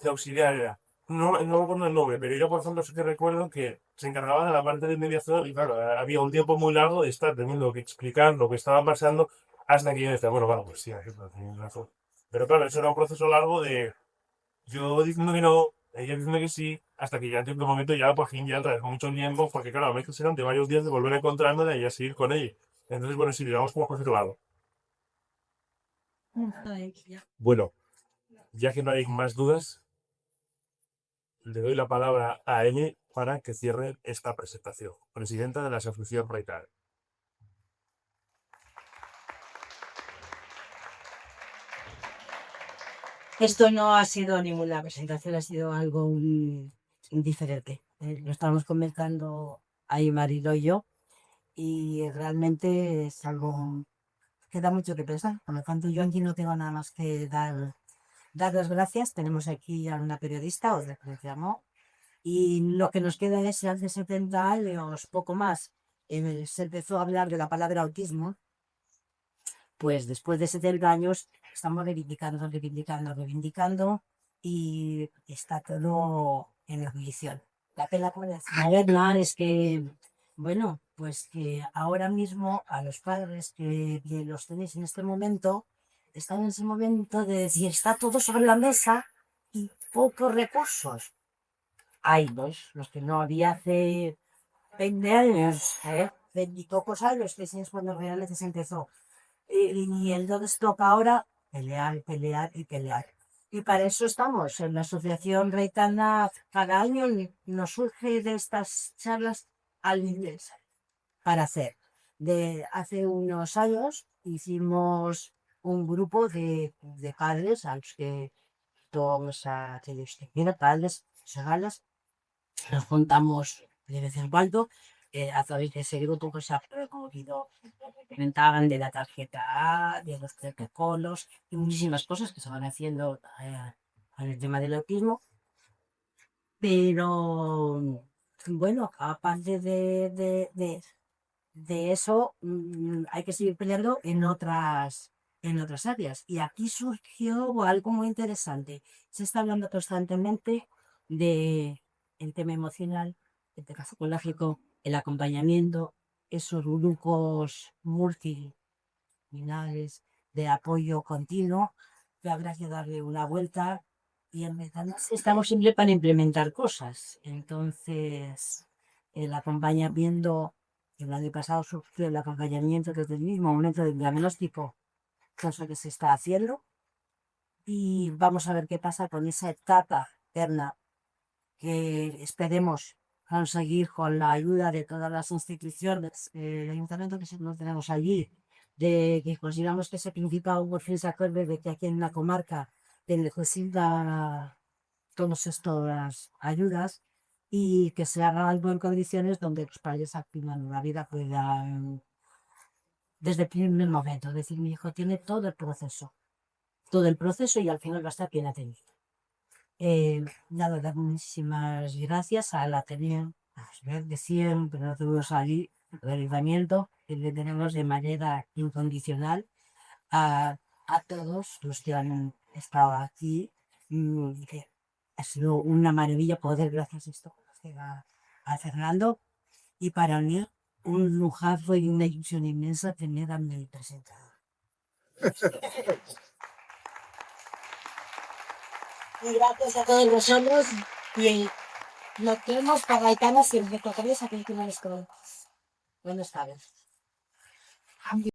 de auxiliar era. No me acuerdo el nombre, pero yo por ejemplo sí que recuerdo que se encargaba de la parte de mediación y claro, había un tiempo muy largo de estar teniendo que explicar lo que estaba pasando hasta que yo decía, bueno, pues sí, tienes razón. Pero claro, eso era un proceso largo de yo diciendo que no, ella diciendo que sí, hasta que ya en cierto momento ya por fin ya tras mucho tiempo, porque claro, a veces eran de varios días de volver a encontrarme y a seguir con ella. Entonces, bueno, sí, digamos como proceso largo. Bueno, ya que no hay más dudas, le doy la palabra a Emi para que cierre esta presentación. Presidenta de la Asociación Reital. Esto no ha sido ninguna presentación, ha sido algo diferente. Lo estábamos comentando ahí Marilo y yo, y realmente es algo que da mucho que pensar. Por lo tanto, yo aquí no tengo nada más que dar las gracias. Tenemos aquí a una periodista, otra que nos llamó, y lo que nos queda es, hace 70 años, poco más, se empezó a hablar de la palabra autismo. Pues después de 70 años estamos reivindicando y está todo en ebullición. La pena moderna es que, bueno, pues que ahora mismo a los padres que los tenéis en este momento, están en ese momento de decir, está todo sobre la mesa y pocos recursos. Hay los que no había hace 20 años, 20 y pocos años, que sí es cuando realmente se empezó. Y entonces toca ahora pelear, pelear y pelear. Y para eso estamos en la Asociación Reitana. Cada año nos surge de estas charlas algo inglés para hacer. Hace unos años hicimos un grupo de padres a los que todos a padres, chagalas, nos juntamos de vez en cuando. A través de ese grupo que se ha recogido, comentaban de la tarjeta A, de los protocolos y muchísimas cosas que se van haciendo en el tema del autismo. Pero bueno, aparte de eso, hay que seguir peleando en otras áreas. Y aquí surgió algo muy interesante. Se está hablando constantemente del tema emocional, el tema psicológico, el acompañamiento, esos grupos multidisciplinares de apoyo continuo, que habrá que darle una vuelta y estamos siempre para implementar cosas. Entonces, el acompañamiento, el año pasado surgió el acompañamiento desde el mismo momento del diagnóstico, cosa que se está haciendo, y vamos a ver qué pasa con esa etapa interna que esperemos conseguir con la ayuda de todas las instituciones, el ayuntamiento que lo tenemos allí, de que consideramos que ese principal por fin se acuerde de que aquí en la comarca necesita todas estas ayudas y que se haga algo en condiciones donde los padres activan la vida puedan desde el primer momento decir, mi hijo tiene todo el proceso y al final va a estar bien atendido. Nada, dar muchísimas gracias a la Ateneo, de siempre, a todos allí, el ayuntamiento, que le tenemos de manera incondicional a todos los que han estado aquí. Que ha sido una maravilla poder, gracias a esto, a Fernando, y para mí un lujazo y una ilusión inmensa tener a mi presentador. Y gracias a todos vosotros y nos vemos para Gaitana siempre, porque a que hay que no les conozco. Buenas tardes.